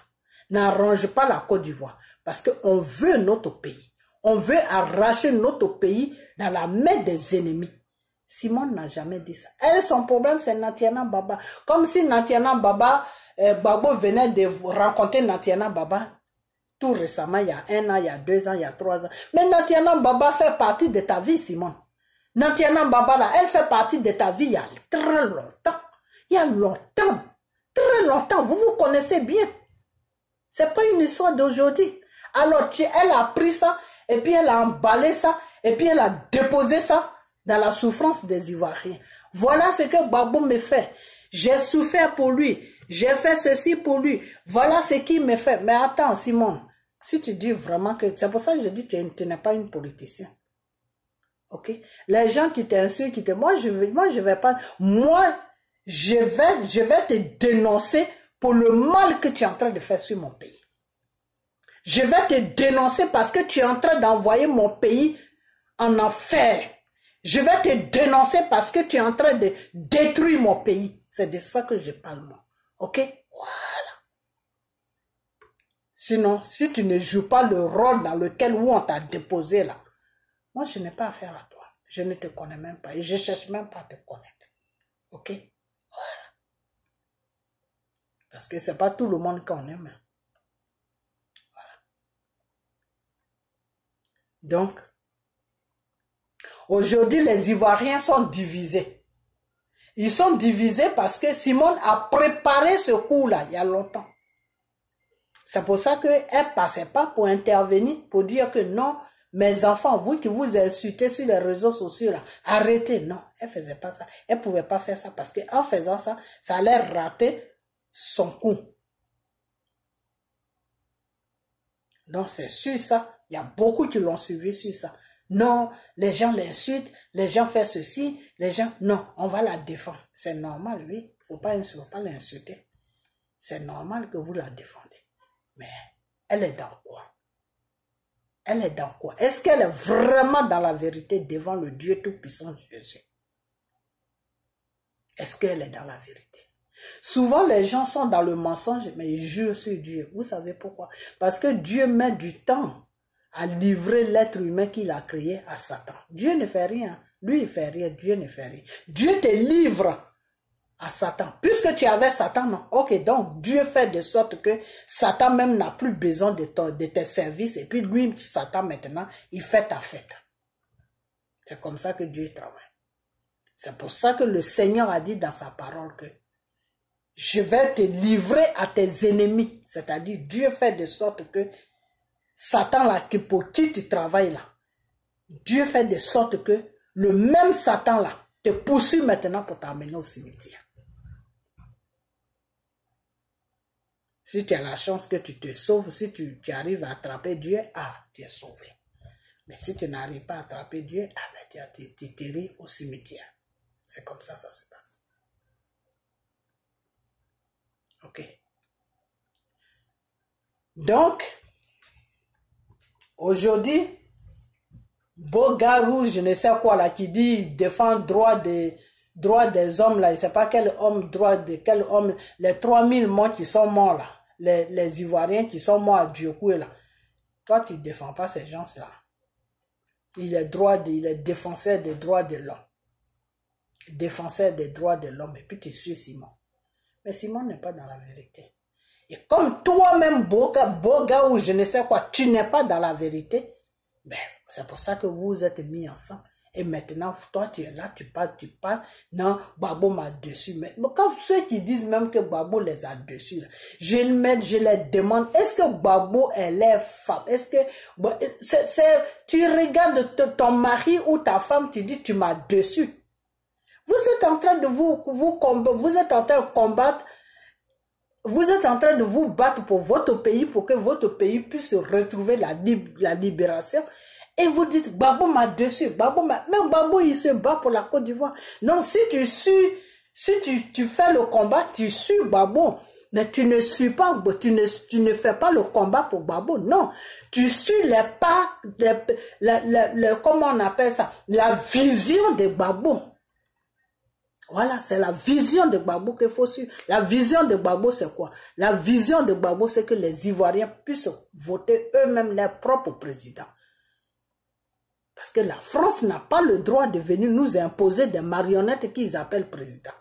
Speaker 1: N'arrange pas la Côte d'Ivoire. Parce qu'on veut notre pays. On veut arracher notre pays dans la main des ennemis. Simone n'a jamais dit ça. Elle, son problème, c'est Natiana Baba. Comme si Natiana Baba, Gbagbo venait de rencontrer Natiana Baba tout récemment, il y a 1 an, il y a 2 ans, il y a 3 ans. Mais Natiana Baba fait partie de ta vie, Simone. Natiana Baba, là, elle fait partie de ta vie il y a très longtemps. Il y a longtemps. Très longtemps. Vous vous connaissez bien. C'est pas une histoire d'aujourd'hui. Alors, elle a pris ça, et puis elle a emballé ça, et puis elle a déposé ça dans la souffrance des Ivoiriens. Voilà ce que Gbagbo me fait. J'ai souffert pour lui. J'ai fait ceci pour lui. Voilà ce qu'il me fait. Mais attends, Simone, si tu dis vraiment que... C'est pour ça que je dis que tu n'es pas une politicienne. Ok? Les gens qui t'insultent, qui te... Moi, je vais pas... Moi, je vais te dénoncer pour le mal que tu es en train de faire sur mon pays. Je vais te dénoncer parce que tu es en train d'envoyer mon pays en enfer. Je vais te dénoncer parce que tu es en train de détruire mon pays. C'est de ça que je parle, moi. Ok? Voilà. Sinon, si tu ne joues pas le rôle dans lequel où on t'a déposé là, moi, je n'ai pas affaire à toi. Je ne te connais même pas et je ne cherche même pas à te connaître. Ok? Voilà. Parce que ce n'est pas tout le monde qu'on aime. Voilà. Donc, aujourd'hui, les Ivoiriens sont divisés. Ils sont divisés parce que Simone a préparé ce coup-là il y a longtemps. C'est pour ça qu'elle ne passait pas pour intervenir, pour dire que non, mes enfants, vous qui vous insultez sur les réseaux sociaux, là, arrêtez. Non, elle ne faisait pas ça. Elle ne pouvait pas faire ça parce qu'en faisant ça, ça allait rater son coup. Donc c'est sur ça, il y a beaucoup qui l'ont suivi sur ça. Non, les gens l'insultent, les gens font ceci, les gens... Non, on va la défendre. C'est normal, oui. Il ne faut pas l'insulter. C'est normal que vous la défendez. Mais elle est dans quoi? Elle est dans quoi? Est-ce qu'elle est vraiment dans la vérité devant le Dieu Tout-Puissant Jésus? Est-ce qu'elle est dans la vérité? Souvent, les gens sont dans le mensonge, mais ils jurent sur Dieu. Vous savez pourquoi? Parce que Dieu met du temps à livrer l'être humain qu'il a créé à Satan. Dieu ne fait rien. Lui, il fait rien. Dieu ne fait rien. Dieu te livre à Satan. Puisque tu avais Satan, non? Ok, donc Dieu fait de sorte que Satan même n'a plus besoin de tes services. Et puis lui, Satan, maintenant, il fait ta fête. C'est comme ça que Dieu travaille. C'est pour ça que le Seigneur a dit dans sa parole que je vais te livrer à tes ennemis. C'est-à-dire, Dieu fait de sorte que Satan là, pour qui tu travailles là, Dieu fait de sorte que le même Satan là te poursuit maintenant pour t'amener au cimetière. Si tu as la chance que tu te sauves, si tu arrives à attraper Dieu, tu es sauvé. Mais si tu n'arrives pas à attraper Dieu, tu t'irrives au cimetière. C'est comme ça se passe. Ok. Donc, aujourd'hui, Bogarou, je ne sais quoi là, qui dit défend droit des hommes là, je ne sais pas quel homme, quel homme, les 3000 morts qui sont morts là, les Ivoiriens qui sont morts à Dioukoué là. Toi, tu ne défends pas ces gens-là. Il est défenseur des droits de l'homme. Défenseur des droits de l'homme. Et puis tu suis Simon. Mais Simon n'est pas dans la vérité. Et comme toi-même, Bogarou, je ne sais quoi, tu n'es pas dans la vérité, ben, c'est pour ça que vous vous êtes mis ensemble. Et maintenant, toi, tu es là, tu parles. Non, Gbagbo m'a dessus. Mais quand ceux qui disent même que Gbagbo les a dessus, là, je les demande, est-ce que Gbagbo, elle est femme? Est-ce que, tu regardes ton mari ou ta femme, tu dis, tu m'as dessus. Vous êtes en train de vous êtes en train de combattre. Vous êtes en train de vous battre pour votre pays, pour que votre pays puisse retrouver la libération. Et vous dites, Gbagbo m'a déçu, même Gbagbo il se bat pour la Côte d'Ivoire. Donc si tu fais le combat, tu suis Gbagbo. Mais tu ne suis pas, tu ne fais pas le combat pour Gbagbo, non. Tu suis les pas, comment on appelle ça, la vision de Gbagbo. Voilà, c'est la vision de Gbagbo qu'il faut suivre. La vision de Gbagbo, c'est quoi? La vision de Gbagbo, c'est que les Ivoiriens puissent voter eux-mêmes leur propre président. Parce que la France n'a pas le droit de venir nous imposer des marionnettes qu'ils appellent président.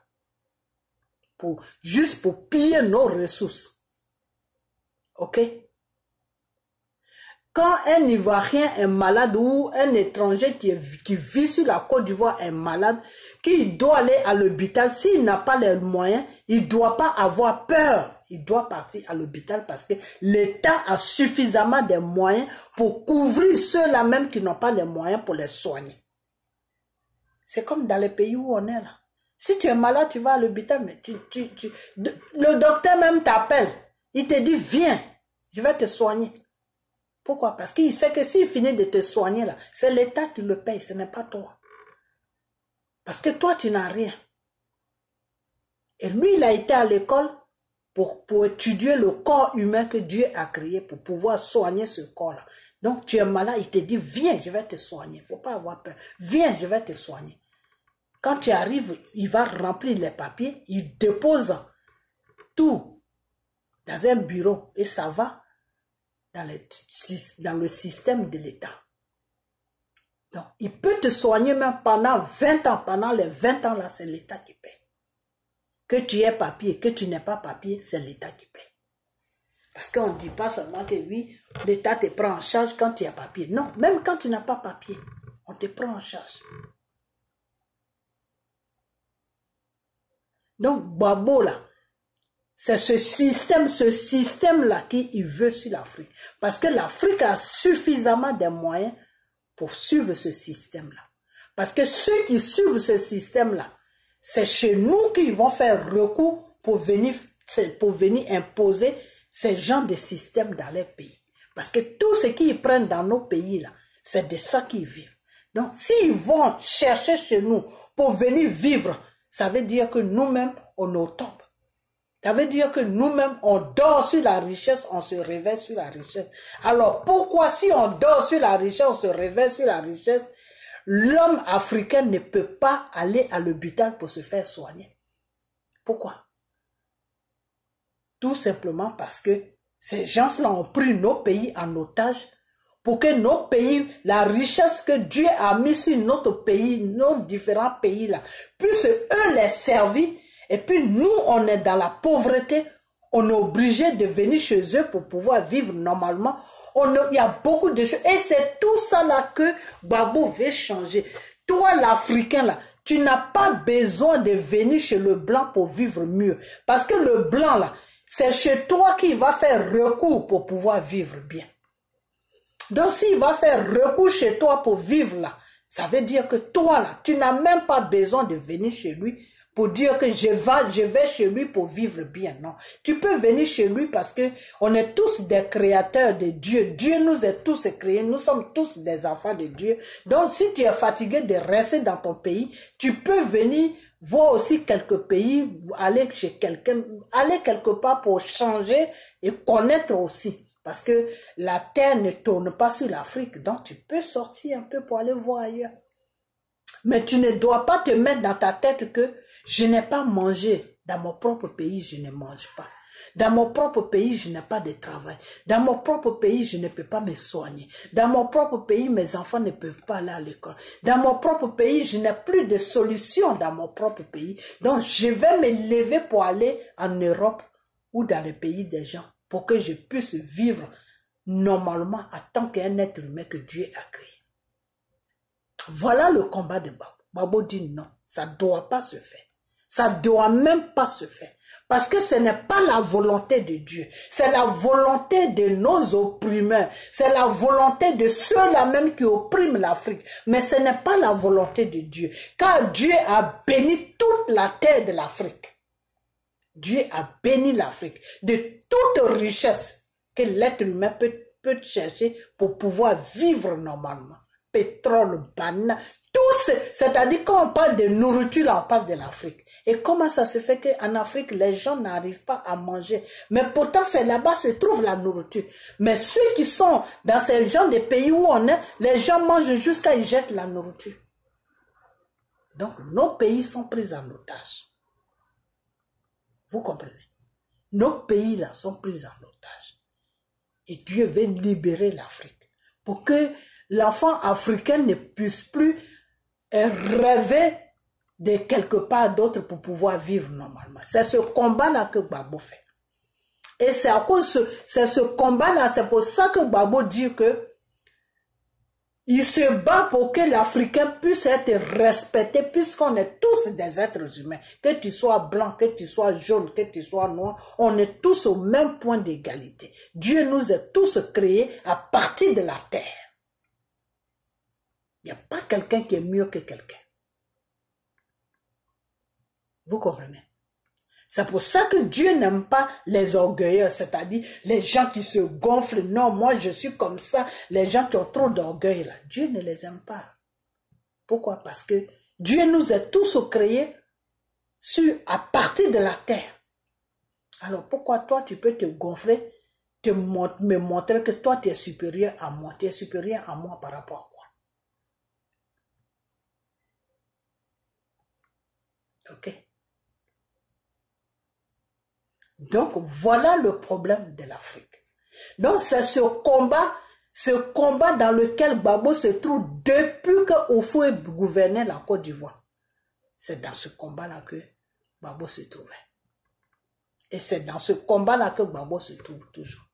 Speaker 1: Juste pour piller nos ressources. Ok? Quand un Ivoirien est malade ou un étranger qui vit sur la Côte d'Ivoire est malade, qui doit aller à l'hôpital, s'il n'a pas les moyens, il ne doit pas avoir peur. Il doit partir à l'hôpital parce que l'État a suffisamment de moyens pour couvrir ceux-là même qui n'ont pas les moyens pour les soigner. C'est comme dans les pays où on est là. Si tu es malade, tu vas à l'hôpital, mais le docteur même t'appelle. Il te dit, viens, je vais te soigner. Pourquoi? Parce qu'il sait que s'il finit de te soigner là, c'est l'État qui le paye, ce n'est pas toi. Parce que toi, tu n'as rien. Et lui, il a été à l'école pour étudier le corps humain que Dieu a créé pour pouvoir soigner ce corps-là. Donc, tu es malade, il te dit, viens, je vais te soigner. Il ne faut pas avoir peur. Viens, je vais te soigner. Quand tu arrives, il va remplir les papiers, il dépose tout dans un bureau et ça va dans le système de l'État. Donc, il peut te soigner même pendant 20 ans. Pendant les 20 ans là, c'est l'État qui paie. Que tu aies papier, que tu n'aies pas papier, c'est l'État qui paie. Parce qu'on ne dit pas seulement que oui, l'État te prend en charge quand tu as papier. Non, même quand tu n'as pas papier, on te prend en charge. Donc, Gbagbo là, c'est ce système-là qu'il veut sur l'Afrique. Parce que l'Afrique a suffisamment de moyens pour suivre ce système-là. Parce que ceux qui suivent ce système-là, c'est chez nous qu'ils vont faire recours pour venir imposer ces genres de systèmes dans les pays. Parce que tout ce qu'ils prennent dans nos pays-là, c'est de ça qu'ils vivent. Donc, s'ils vont chercher chez nous pour venir vivre, ça veut dire que nous-mêmes, on est au top. Ça veut dire que nous-mêmes, on dort sur la richesse, on se réveille sur la richesse. Alors, pourquoi si on dort sur la richesse, on se réveille sur la richesse, l'homme africain ne peut pas aller à l'hôpital pour se faire soigner? Pourquoi? Tout simplement parce que ces gens-là ont pris nos pays en otage pour que nos pays, la richesse que Dieu a mis sur notre pays, nos différents pays-là, puissent eux les servir. Et puis nous, on est dans la pauvreté, on est obligé de venir chez eux pour pouvoir vivre normalement. Il y a beaucoup de choses. Et c'est tout ça là que Gbagbo veut changer. Toi, l'Africain là, tu n'as pas besoin de venir chez le blanc pour vivre mieux. Parce que le blanc là, c'est chez toi qu'il va faire recours pour pouvoir vivre bien. Donc s'il va faire recours chez toi pour vivre là, ça veut dire que toi là, tu n'as même pas besoin de venir chez lui pour dire que je vais chez lui pour vivre bien. Non, tu peux venir chez lui parce que on est tous des créateurs de Dieu. Dieu nous a tous créés, nous sommes tous des enfants de Dieu. Donc si tu es fatigué de rester dans ton pays, tu peux venir voir aussi quelques pays, aller chez quelqu'un, aller quelque part pour changer et connaître aussi. Parce que la terre ne tourne pas sur l'Afrique, donc tu peux sortir un peu pour aller voir ailleurs. Mais tu ne dois pas te mettre dans ta tête que je n'ai pas mangé. Dans mon propre pays, je ne mange pas. Dans mon propre pays, je n'ai pas de travail. Dans mon propre pays, je ne peux pas me soigner. Dans mon propre pays, mes enfants ne peuvent pas aller à l'école. Dans mon propre pays, je n'ai plus de solution dans mon propre pays. Donc, je vais me lever pour aller en Europe ou dans les pays des gens pour que je puisse vivre normalement en tant qu'un être humain que Dieu a créé. Voilà le combat de Gbagbo. Gbagbo dit non, ça ne doit pas se faire. Ça ne doit même pas se faire. Parce que ce n'est pas la volonté de Dieu. C'est la volonté de nos opprimeurs. C'est la volonté de ceux-là même qui oppriment l'Afrique. Mais ce n'est pas la volonté de Dieu. Car Dieu a béni toute la terre de l'Afrique. Dieu a béni l'Afrique de toute richesse que l'être humain peut peux chercher pour pouvoir vivre normalement. Pétrole, banane, tout, c'est-à-dire quand on parle de nourriture, là, on parle de l'Afrique. Et comment ça se fait qu'en Afrique, les gens n'arrivent pas à manger? Mais pourtant, c'est là-bas se trouve la nourriture. Mais ceux qui sont dans ces gens de pays où on est, les gens mangent jusqu'à ils jettent la nourriture. Donc, nos pays sont pris en otage. Vous comprenez? Nos pays là sont pris en otage. Et Dieu veut libérer l'Afrique pour que l'enfant africain ne puisse plus rêver de quelque part d'autre pour pouvoir vivre normalement. C'est ce combat-là que Gbagbo fait. Et c'est à cause c'est ce combat-là, c'est pour ça que Gbagbo dit que il se bat pour que l'Africain puisse être respecté, puisqu'on est tous des êtres humains. Que tu sois blanc, que tu sois jaune, que tu sois noir, on est tous au même point d'égalité. Dieu nous a tous créés à partir de la terre. Il n'y a pas quelqu'un qui est mieux que quelqu'un. Vous comprenez? C'est pour ça que Dieu n'aime pas les orgueilleux, c'est-à-dire les gens qui se gonflent. Non, moi je suis comme ça. Les gens qui ont trop d'orgueil là, Dieu ne les aime pas. Pourquoi? Parce que Dieu nous a tous créés à partir de la terre. Alors pourquoi toi tu peux te gonfler, me montrer que toi tu es supérieur à moi, tu es supérieur à moi par rapport à quoi? Ok? Donc, voilà le problème de l'Afrique. Donc, c'est ce combat dans lequel Gbagbo se trouve depuis que Houphouët gouvernait la Côte d'Ivoire. C'est dans ce combat-là que Gbagbo se trouvait. Et c'est dans ce combat-là que Gbagbo se trouve toujours.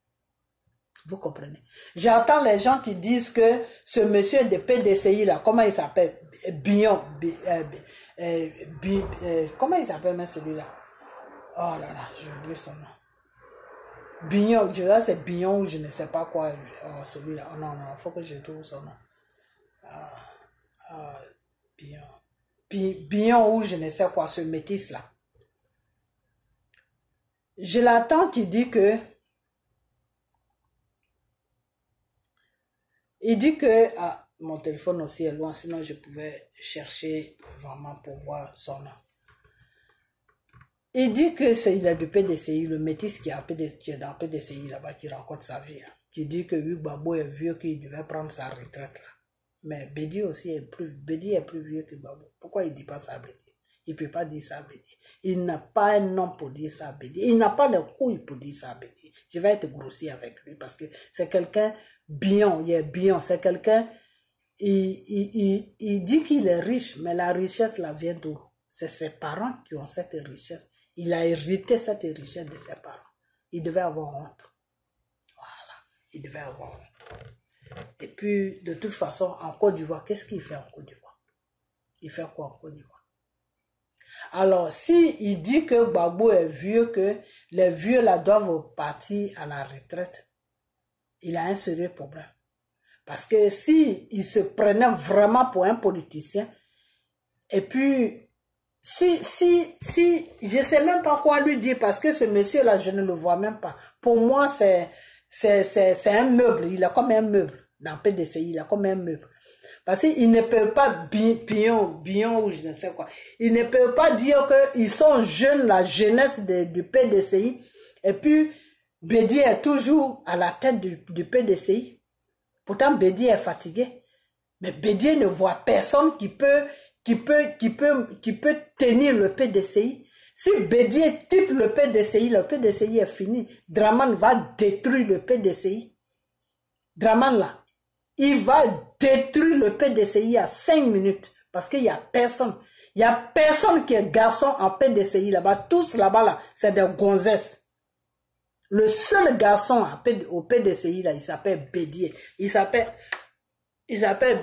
Speaker 1: Vous comprenez? J'entends les gens qui disent que ce monsieur de PDCI là, comment il s'appelle? Billon. Comment il s'appelle même celui-là? Oh là là, j'ai oublié son nom. Bignon, je sais c'est Bignon ou je ne sais pas quoi. Oh, celui-là. Oh non, non, il faut que je trouve son nom. Bignon. Bignon ou je ne sais quoi, ce métis-là. Je l'attends qui dit que... Il dit que... Ah, mon téléphone aussi est loin, sinon je pouvais chercher vraiment pour voir son nom. Il dit que il est du PDCI, le métis qui est dans le PDCI là-bas, qui raconte sa vie. Qui dit que oui, Gbagbo est vieux, qu'il devait prendre sa retraite. Là. Mais Bédi aussi est plus vieux que Gbagbo. Pourquoi il ne dit pas ça à Bédi? Il ne peut pas dire ça à Bédi. Il n'a pas un nom pour dire ça à Bédi. Il n'a pas de couilles pour dire ça à Bédi. Je vais être grossier avec lui parce que c'est quelqu'un bien, il est bien, c'est quelqu'un, il dit qu'il est riche, mais la richesse là vient d'où? C'est ses parents qui ont cette richesse. Il a hérité cette richesse de ses parents. Il devait avoir honte. Voilà. Il devait avoir honte. Et puis, de toute façon, en Côte d'Ivoire, qu'est-ce qu'il fait en Côte d'Ivoire? Il fait quoi en Côte d'Ivoire? Alors, il dit que Gbagbo est vieux, que les vieux là doivent partir à la retraite, il a un sérieux problème. Parce que il se prenait vraiment pour un politicien, et puis, je sais même pas quoi lui dire parce que ce monsieur-là, je ne le vois même pas. Pour moi, c'est un meuble. Il est comme un meuble. Dans PDCI, il est comme un meuble. Parce qu'il ne peut pas, Billon ou je ne sais quoi. Il ne peut pas dire qu'ils sont jeunes, la jeunesse du PDCI. Et puis, Bédi est toujours à la tête du PDCI. Pourtant, Bédi est fatigué. Mais Bédi ne voit personne qui peut tenir le PDCI. Si Bédier quitte le PDCI est fini. Draman va détruire le PDCI. Draman là, il va détruire le PDCI à 5 minutes. Parce qu'il n'y a personne. Il n'y a personne qui est garçon en PDCI là-bas. Tous là-bas, là, c'est des gonzesses. Le seul garçon au PDCI là, il s'appelle Bédier. Il s'appelle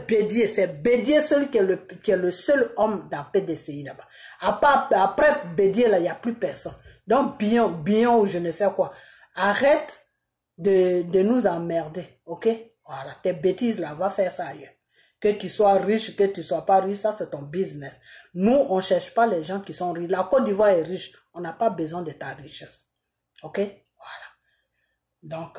Speaker 1: Bédier, c'est Bédier seul qui est le seul homme dans PDCI là-bas. Après Bédier là, il n'y a plus personne. Donc Billon ou je ne sais quoi. Arrête de nous emmerder, ok? Voilà, tes bêtises là, va faire ça ailleurs. Que tu sois riche, que tu sois pas riche, ça c'est ton business. Nous, on cherche pas les gens qui sont riches. La Côte d'Ivoire est riche, on n'a pas besoin de ta richesse. Ok? Voilà. Donc,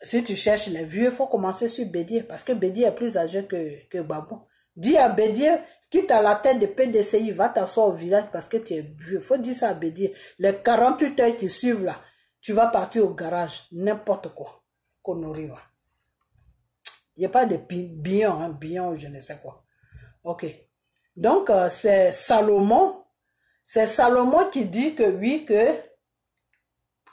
Speaker 1: Si tu cherches les vieux, il faut commencer sur Bédier, parce que Bédier est plus âgé que Gbagbo. Dis à Bédier, quitte à la tête de PDCI, va t'asseoir au village parce que tu es vieux. Il faut dire ça à Bédier. Les 48 heures qui suivent là, tu vas partir au garage, n'importe quoi. Connerie, va. Il n'y a pas de Bion, hein, Bion, je ne sais quoi. Ok. Donc, c'est Salomon. C'est Salomon qui dit que oui, que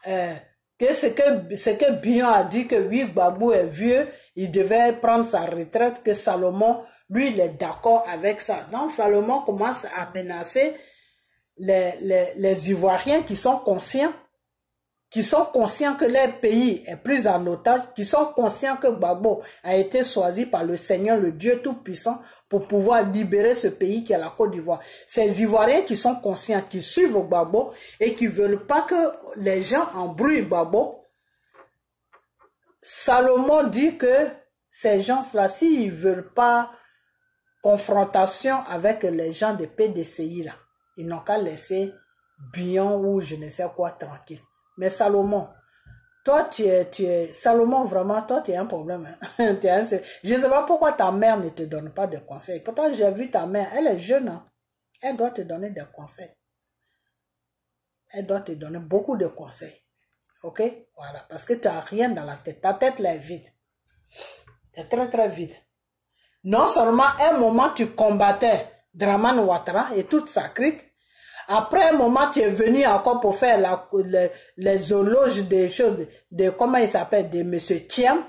Speaker 1: ce que Bion a dit que oui, Gbagbo est vieux, il devait prendre sa retraite, que Salomon, lui, il est d'accord avec ça. Donc, Salomon commence à menacer les Ivoiriens qui sont conscients que leur pays est pris en otage, qui sont conscients que Gbagbo a été choisi par le Seigneur, le Dieu Tout-Puissant, pour pouvoir libérer ce pays qui est la Côte d'Ivoire. Ces Ivoiriens qui sont conscients, qui suivent Gbagbo et qui ne veulent pas que les gens embrouillent Gbagbo, Salomon dit que ces gens-là, s'ils ne veulent pas confrontation avec les gens de PDCI, là, ils n'ont qu'à laisser Bion ou je ne sais quoi tranquille. Mais Salomon, toi, Salomon, vraiment, toi, tu as un problème. Hein? Je ne sais pas pourquoi ta mère ne te donne pas de conseils. Pourtant, j'ai vu ta mère, elle est jeune. Hein? Elle doit te donner des conseils. Elle doit te donner beaucoup de conseils. Ok? Voilà. Parce que tu n'as rien dans la tête. Ta tête, là, est vide. C'est très, très vide. Non seulement, à un moment, tu combattais Dramane Ouattara et toute sa clique. Après un moment, tu es venu encore pour faire les éloges des choses, comment il s'appelle, de M. Thiam.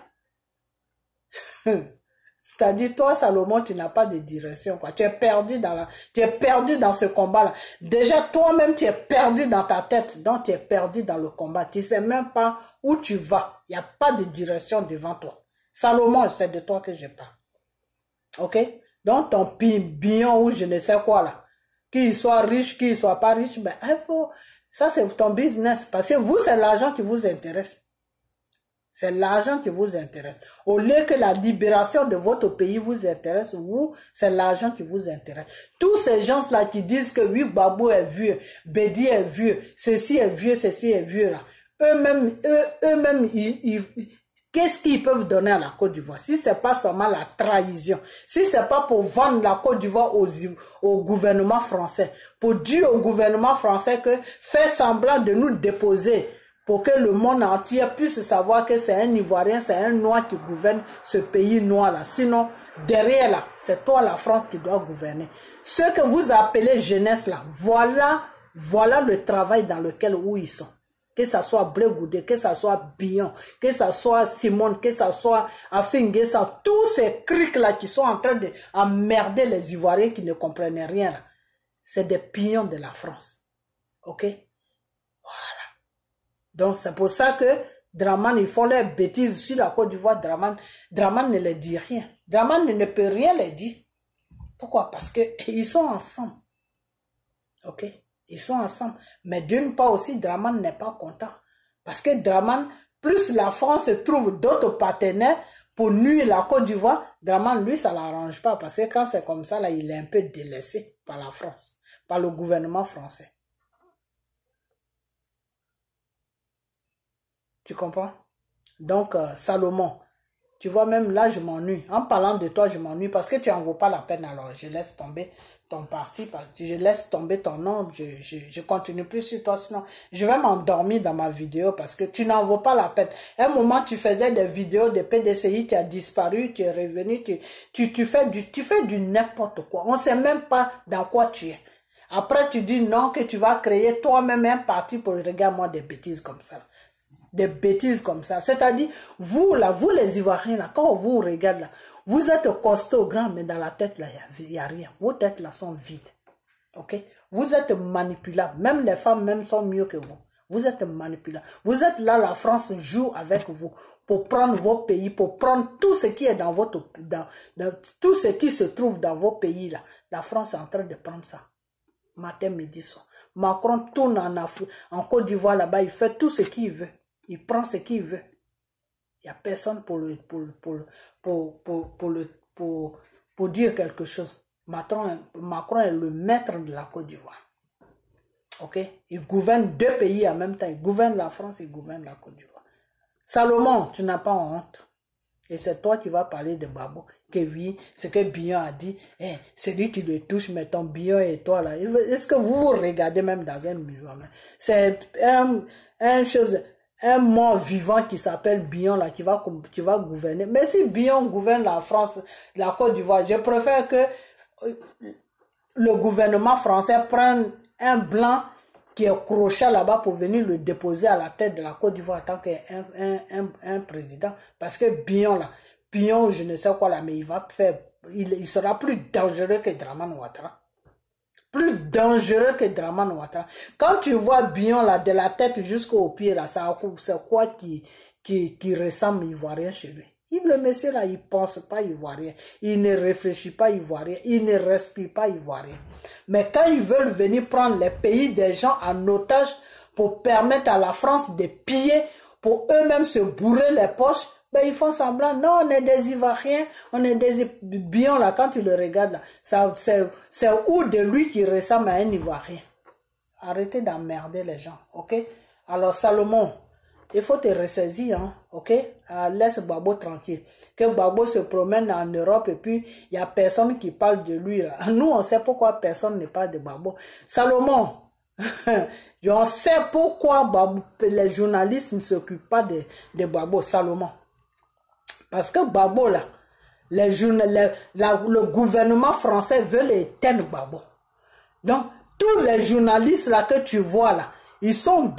Speaker 1: C'est-à-dire, toi, Salomon, tu n'as pas de direction, quoi. Tu es perdu dans ce combat-là. Déjà, toi-même, tu es perdu dans ta tête, donc tu es perdu dans le combat. Tu ne sais même pas où tu vas. Il n'y a pas de direction devant toi. Salomon, c'est de toi que je parle. Ok? Donc, ton bion ou je ne sais quoi, là. Qu'il soit riche, qu'il soit pas riche, ben, ça c'est ton business. Parce que vous, c'est l'argent qui vous intéresse. C'est l'argent qui vous intéresse. Au lieu que la libération de votre pays vous intéresse, vous, c'est l'argent qui vous intéresse. Tous ces gens-là qui disent que oui, Gbagbo est vieux, Bédi est vieux, ceci est vieux, là. Eux-mêmes, qu'est-ce qu'ils peuvent donner à la Côte d'Ivoire? Si ce n'est pas seulement la trahison, si ce n'est pas pour vendre la Côte d'Ivoire au gouvernement français, pour dire au gouvernement français que fait semblant de nous déposer pour que le monde entier puisse savoir que c'est un Ivoirien, c'est un Noir qui gouverne ce pays noir-là. Sinon, derrière là, c'est toi la France qui doit gouverner. Ce que vous appelez jeunesse là, voilà le travail dans lequel où ils sont. Que ça soit Blé Goudé, que ça soit Bion, que ça soit Simone, que ça soit Afingessa, tous ces crics-là qui sont en train d'emmerder les Ivoiriens qui ne comprennent rien, c'est des pions de la France. Ok? Voilà. Donc, c'est pour ça que Dramane, ils font leurs bêtises sur la Côte d'Ivoire. Dramane ne les dit rien. Dramane ne peut rien les dire. Pourquoi? Parce qu'ils sont ensemble. Ok? Ils sont ensemble. Mais d'une part aussi, Dramane n'est pas content. Parce que Dramane, plus la France trouve d'autres partenaires pour nuire la Côte d'Ivoire, Dramane, lui, ça ne l'arrange pas. Parce que quand c'est comme ça, là, il est un peu délaissé par la France, par le gouvernement français. Tu comprends? Donc, Salomon, tu vois, même là, je m'ennuie. En parlant de toi, je m'ennuie parce que tu n'en vaux pas la peine. Alors, je laisse tomber ton parti, je laisse tomber ton nom, je continue plus sur toi, sinon je vais m'endormir dans ma vidéo parce que tu n'en vaux pas la peine. À un moment, tu faisais des vidéos de PDCI, tu as disparu, tu es revenu, tu fais du n'importe quoi. On ne sait même pas dans quoi tu es. Après, tu dis non, que tu vas créer toi-même un parti pour regarder moi des bêtises comme ça. Des bêtises comme ça. C'est-à-dire, vous là, vous les Ivoiriens là, quand on vous regarde là, vous êtes costaud, grand, mais dans la tête là, il n'y a rien. Vos têtes là sont vides. Ok? Vous êtes manipulables. Même les femmes même sont mieux que vous. Vous êtes manipulables. Vous êtes là, la France joue avec vous pour prendre vos pays, pour prendre tout ce qui est dans votre, tout ce qui se trouve dans vos pays là. La France est en train de prendre ça. Matin, midi, soir. Macron tourne en Afrique, en Côte d'Ivoire là-bas, il fait tout ce qu'il veut. Il prend ce qu'il veut. Il n'y a personne pour dire quelque chose. Macron est le maître de la Côte d'Ivoire. Ok? Il gouverne deux pays en même temps. Il gouverne la France, il gouverne la Côte d'Ivoire. Salomon, tu n'as pas honte. Et c'est toi qui vas parler de Gbagbo. Que oui, ce que Bion a dit, c'est lui qui le touche, mais ton Bion et toi là. Est-ce que vous vous regardez même dans un miroir? C'est un mort vivant qui s'appelle Bion là, qui va gouverner. Mais si Bion gouverne la France, la Côte d'Ivoire, je préfère que le gouvernement français prenne un blanc qui est crochet là-bas pour venir le déposer à la tête de la Côte d'Ivoire en tant qu'un président. Parce que Bion là, Bion, je ne sais quoi là, mais il sera plus dangereux que Dramane Ouattara. Plus dangereux que Dramane Ouattara. Quand tu vois Bion là, de la tête jusqu'au pied là, c'est quoi qui ressemble ivoirien chez lui? Le monsieur là, il pense pas ivoirien, il ne réfléchit pas ivoirien, il ne respire pas ivoirien. Mais quand ils veulent venir prendre les pays des gens en otage pour permettre à la France de piller, pour eux-mêmes se bourrer les poches, ben ils font semblant. Non, on est des Ivoiriens, on est des Bion là, quand tu le regardes là, c'est où de lui qui ressemble à un Ivoirien. Arrêtez d'emmerder les gens, ok? Alors Salomon, il faut te ressaisir, hein, ok? Laisse Gbagbo tranquille. Que Gbagbo se promène en Europe et puis il n'y a personne qui parle de lui. Là. Nous, on sait pourquoi personne ne parle de Gbagbo. Salomon, on sait pourquoi les journalistes ne s'occupent pas de Gbagbo. Salomon. Parce que Gbagbo, là, le gouvernement français veut éteindre Gbagbo. Donc, tous les journalistes là que tu vois là, ils sont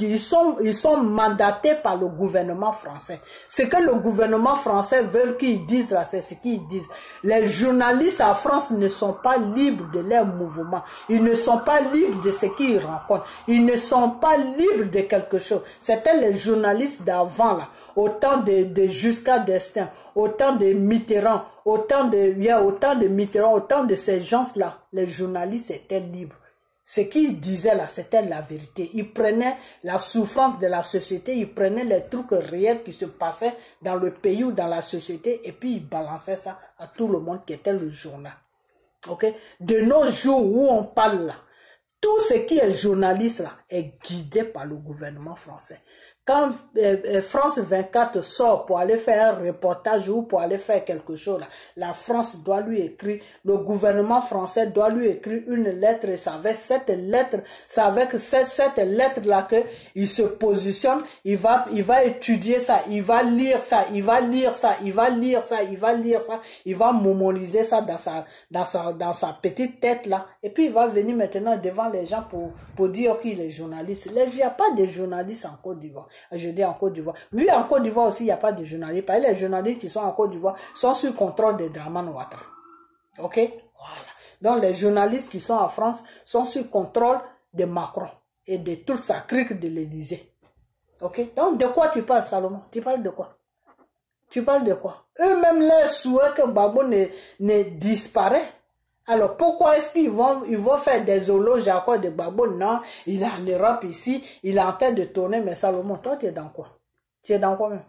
Speaker 1: mandatés par le gouvernement français. Ce que le gouvernement français veut qu'ils disent là, c'est ce qu'ils disent. Les journalistes en France ne sont pas libres de leurs mouvements. Ils ne sont pas libres de ce qu'ils rencontrent. Ils ne sont pas libres de quelque chose. C'était les journalistes d'avant là, autant de Giscard d'Estaing, autant de Mitterrand, autant de Mitterrand, autant de ces gens-là. Les journalistes étaient libres. Ce qu'ils disaient là, c'était la vérité. Ils prenaient la souffrance de la société, ils prenaient les trucs réels qui se passaient dans le pays ou dans la société et puis ils balançaient ça à tout le monde qui était le journal. Ok? De nos jours où on parle là, tout ce qui est journaliste là est guidé par le gouvernement français. Quand France 24 sort pour aller faire un reportage ou pour aller faire quelque chose, là, la France doit lui écrire, le gouvernement français doit lui écrire une lettre et c'est avec cette lettre-là qu'il se positionne, il va étudier ça, il va lire ça, il va lire ça, il va lire ça, il va lire ça, il va mémoriser ça dans sa petite tête là, et puis il va venir maintenant devant les gens pour dire qu'il est journaliste. Il n'y a pas de journalistes en Côte d'Ivoire. Je dis en Côte d'Ivoire. Lui, en Côte d'Ivoire aussi, il n'y a pas de journalistes. Parce que les journalistes qui sont en Côte d'Ivoire sont sous contrôle de Dramane Ouattara. Ok? Voilà. Donc, les journalistes qui sont en France sont sous contrôle de Macron et de toute sa clique de l'Élysée. Ok? Donc, de quoi tu parles, Salomon? Tu parles de quoi? Tu parles de quoi? Eux-mêmes, les souhaits que Gbagbo ne disparaît. Alors, pourquoi est-ce qu'ils vont faire des éloges encore de Gbagbo? Non, il est en Europe ici, il est en train de tourner, mais Salomon, toi, tu es dans quoi? Tu es dans quoi même?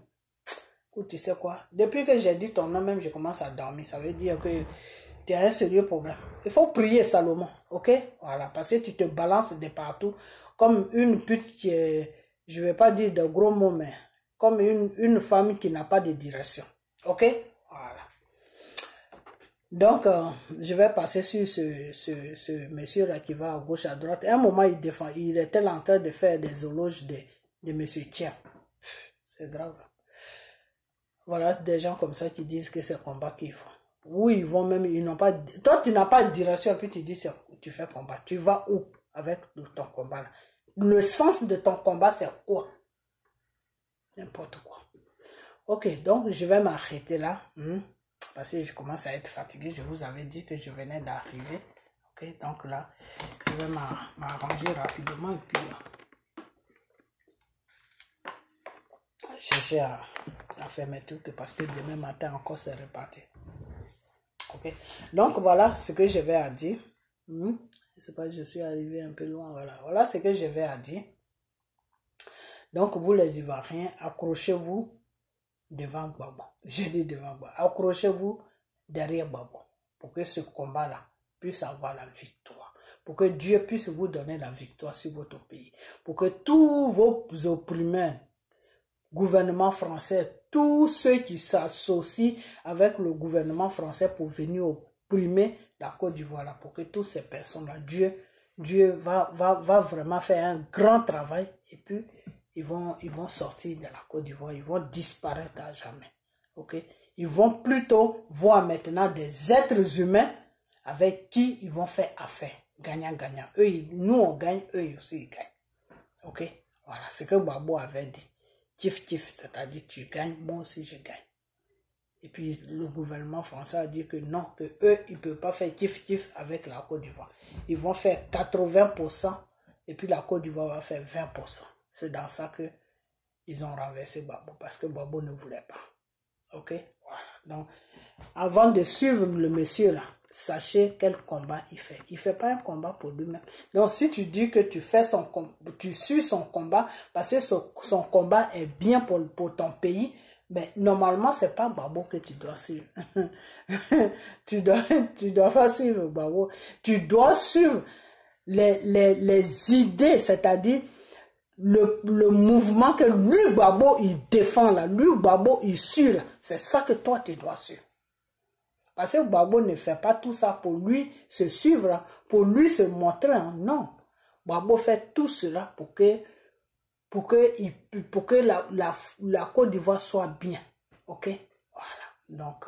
Speaker 1: Écoute, tu sais quoi? Depuis que j'ai dit ton nom même, je commence à dormir. Ça veut dire que tu as un sérieux problème. Il faut prier, Salomon, ok? Voilà, parce que tu te balances de partout comme une pute qui est, je ne vais pas dire de gros mots, mais comme une femme qui n'a pas de direction, ok? Voilà. Donc, je vais passer sur ce monsieur-là qui va à gauche, à droite. À un moment, il était en train de faire des éloges de monsieur Tien. C'est grave. Voilà, des gens comme ça qui disent que c'est le combat qu'ils font. Oui, ils vont même, ils n'ont pas... Toi, tu n'as pas de direction, puis tu dis tu fais combat. Tu vas où avec ton combat là? Le sens de ton combat, c'est quoi? N'importe quoi. Ok, donc je vais m'arrêter là. Parce que je commence à être fatigué. Je vous avais dit que je venais d'arriver. Ok, donc là, je vais m'arranger rapidement et puis chercher à faire mes trucs parce que demain matin encore c'est reparti. Ok, donc voilà ce que je vais à dire. C'est pas, je suis arrivé un peu loin. Voilà ce que je vais à dire. Donc vous les Ivoiriens, accrochez-vous devant Gbagbo. Je dis devant Gbagbo. Accrochez-vous derrière Gbagbo pour que ce combat-là puisse avoir la victoire. Pour que Dieu puisse vous donner la victoire sur votre pays. Pour que tous vos opprimeurs gouvernement français, tous ceux qui s'associent avec le gouvernement français pour venir opprimer la Côte d'Ivoire, là, pour que toutes ces personnes-là, Dieu va vraiment faire un grand travail et puis ils vont sortir de la Côte d'Ivoire, ils vont disparaître à jamais. Ok? Ils vont plutôt voir maintenant des êtres humains avec qui ils vont faire affaire, gagnant-gagnant. Nous on gagne, eux aussi ils gagnent. Ok? Voilà, c'est ce que Gbagbo avait dit. Tif, c'est-à-dire tu gagnes, moi aussi je gagne. Et puis le gouvernement français a dit que non, que eux, ils ne peuvent pas faire tif avec la Côte d'Ivoire. Ils vont faire 80% et puis la Côte d'Ivoire va faire 20%. C'est dans ça que ils ont renversé Gbagbo parce que Gbagbo ne voulait pas. Ok? Voilà. Donc, avant de suivre le monsieur là, sachez quel combat il fait. Il ne fait pas un combat pour lui-même. Donc, si tu dis que tu suis son combat parce que son combat est bien pour ton pays, ben, normalement, ce n'est pas Gbagbo que tu dois suivre. tu dois pas suivre Gbagbo. Tu dois suivre les idées, c'est-à-dire le mouvement que lui, Gbagbo, il défend là. Lui, Gbagbo, il suit là. C'est ça que toi, tu dois suivre. Parce que Gbagbo ne fait pas tout ça pour lui se suivre, pour lui se montrer. Non. Gbagbo fait tout cela pour que la Côte d'Ivoire soit bien. Ok? Voilà. Donc,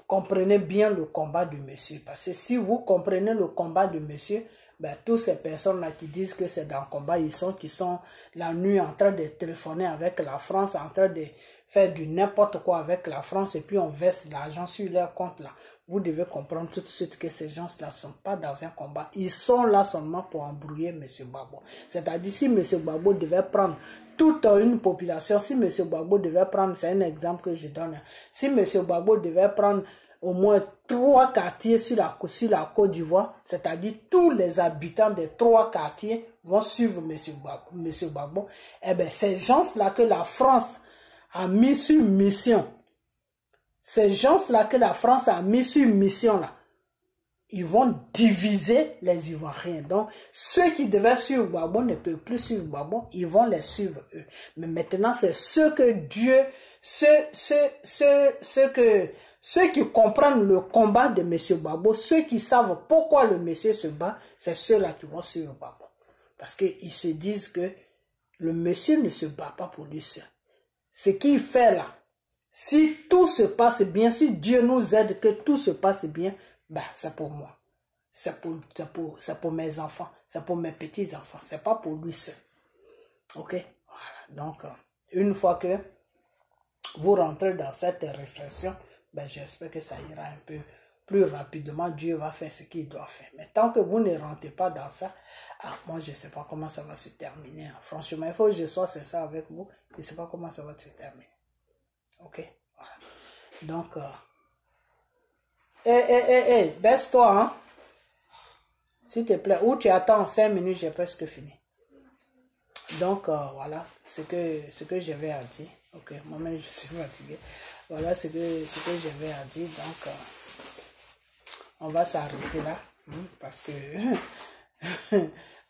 Speaker 1: comprenez bien le combat du monsieur. Parce que si vous comprenez le combat du monsieur, ben, toutes ces personnes-là qui disent que c'est dans le combat, qui sont la nuit en train de téléphoner avec la France, en train de faire du n'importe quoi avec la France, et puis on verse l'argent sur leur compte là. Vous devez comprendre tout de suite que ces gens-là ne sont pas dans un combat. Ils sont là seulement pour embrouiller M. Gbagbo. C'est-à-dire, si M. Gbagbo devait prendre toute une population, si M. Gbagbo devait prendre, c'est un exemple que je donne, si M. Gbagbo devait prendre au moins 3 quartiers sur la Côte d'Ivoire, c'est-à-dire tous les habitants des 3 quartiers vont suivre M. Gbagbo, eh bien, ces gens-là que la France a mis sur mission, ces gens-là que la France a mis sur mission, là, ils vont diviser les Ivoiriens. Donc, ceux qui devaient suivre Gbagbo ne peuvent plus suivre Gbagbo, ils vont les suivre eux. Mais maintenant, c'est ceux que Dieu, ceux qui comprennent le combat de M. Gbagbo, ceux qui savent pourquoi le monsieur se bat, c'est ceux-là qui vont suivre Gbagbo. Parce qu'ils se disent que le monsieur ne se bat pas pour lui seul. Ce qu'il fait là, si tout se passe bien, si Dieu nous aide, que tout se passe bien, ben, c'est pour moi. C'est pour mes enfants. C'est pour mes petits-enfants. C'est pas pour lui seul. Ok? Voilà. Donc, une fois que vous rentrez dans cette réflexion, ben, j'espère que ça ira un peu plus rapidement. Dieu va faire ce qu'il doit faire. Mais tant que vous ne rentrez pas dans ça, moi, je ne sais pas comment ça va se terminer. Franchement, il faut que je sois sincère avec vous. Je ne sais pas comment ça va se terminer. Ok? Voilà. Donc, baisse-toi, hein? S'il te plaît. Ou tu attends 5 minutes, j'ai presque fini. Donc, voilà, ce que j'avais à dire. Ok, moi-même, je suis fatigué. Voilà ce que j'avais à dire. Donc, on va s'arrêter là. Parce que...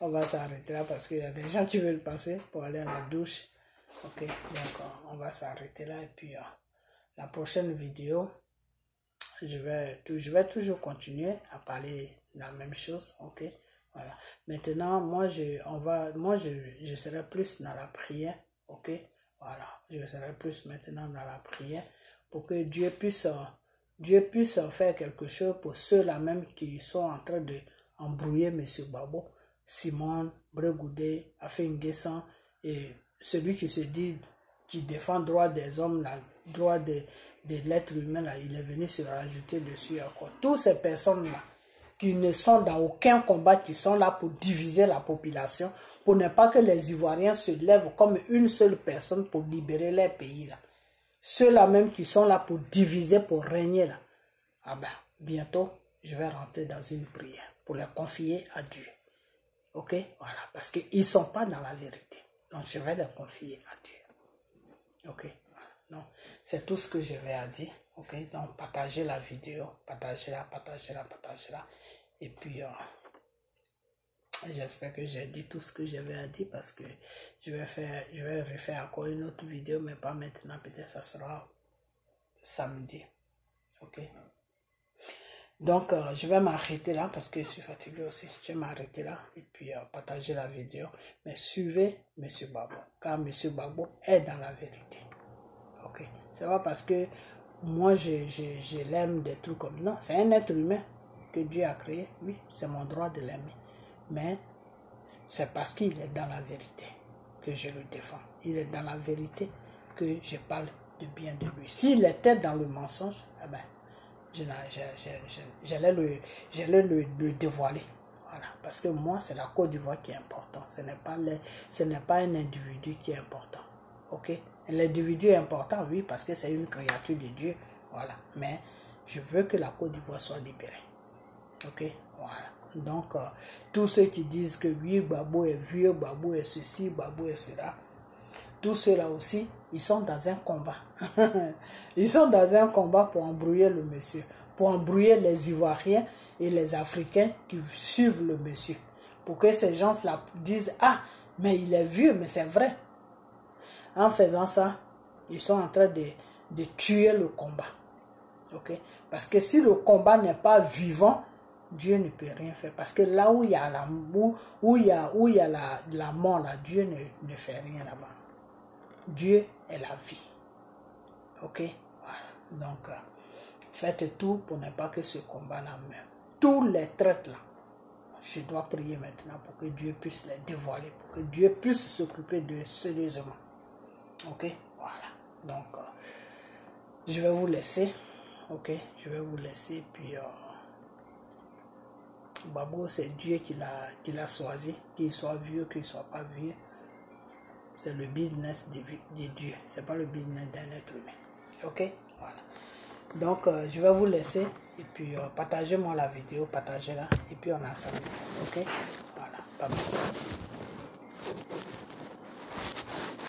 Speaker 1: on va s'arrêter là parce qu'il y a des gens qui veulent passer pour aller à la douche. Ok, donc, on va s'arrêter là. Et puis, la prochaine vidéo, je vais toujours continuer à parler de la même chose. Ok, voilà. Maintenant, moi, je serai plus dans la prière. Ok, voilà. Je serai plus maintenant dans la prière pour que Dieu puisse faire quelque chose pour ceux-là même qui sont en train de embrouiller M. Gbagbo, Simon, Bregoudé, Afenguessan, et celui qui se dit, qui défend le droit des hommes, le droit de l'être humain, là, il est venu se rajouter dessus encore. Toutes ces personnes-là, qui ne sont dans aucun combat, qui sont là pour diviser la population, pour ne pas que les Ivoiriens se lèvent comme une seule personne pour libérer leur pays, là. Ceux-là même qui sont là pour diviser, pour régner, là. Ah ben, bientôt, je vais rentrer dans une prière pour les confier à Dieu. Ok? Voilà, parce qu'ils ne sont pas dans la vérité. Donc, je vais les confier à Dieu. Ok? Donc, c'est tout ce que j'avais à dire. Ok? Donc, partagez la vidéo. Partagez-la. Et puis, J'espère que j'ai dit tout ce que j'avais à dire parce que je vais refaire encore une autre vidéo, mais pas maintenant, peut-être ça sera samedi. Ok. Donc, je vais m'arrêter là parce que je suis fatigué aussi. Je vais m'arrêter là et puis partager la vidéo. Mais suivez M. Gbagbo, car M. Gbagbo est dans la vérité. Ok. C'est pas parce que moi je l'aime des trucs comme non, c'est un être humain que Dieu a créé. Oui, c'est mon droit de l'aimer. Mais c'est parce qu'il est dans la vérité que je le défends. Il est dans la vérité que je parle de bien de lui. S'il était dans le mensonge, eh ben, j'allais le dévoiler. Voilà. Parce que moi, c'est la Côte d'Ivoire qui est important. Ce n'est pas un individu qui est important. Ok? L'individu est important, oui, parce que c'est une créature de Dieu. Voilà. Mais je veux que la Côte d'Ivoire soit libérée. Ok? Voilà. Donc, tous ceux qui disent que oui, Gbagbo est vieux, Gbagbo est ceci, Gbagbo est cela, tous ceux-là aussi, ils sont dans un combat. Ils sont dans un combat pour embrouiller le monsieur, pour embrouiller les Ivoiriens et les Africains qui suivent le monsieur. Pour que ces gens-là disent, ah, mais il est vieux, mais c'est vrai. En faisant ça, ils sont en train de tuer le combat. Ok? Parce que si le combat n'est pas vivant, Dieu ne peut rien faire. Parce que là où il y a la mort, là, Dieu ne fait rien là-bas. Dieu est la vie. Ok? Voilà. Donc, faites tout pour ne pas que ce combat-là meure. Tous les traites là, je dois prier maintenant pour que Dieu puisse les dévoiler, pour que Dieu puisse s'occuper d'eux sérieusement. Ok? Voilà. Donc, je vais vous laisser. Ok? Je vais vous laisser. Puis, Gbagbo, c'est Dieu qui l'a choisi. Qu'il soit vieux, qu'il ne soit pas vieux. C'est le business de Dieu. Ce n'est pas le business d'un être humain. Ok? Voilà. Donc, je vais vous laisser. Et puis, partagez-moi la vidéo. Partagez-la. Et puis, on a ça. Ok? Voilà. Bye bye.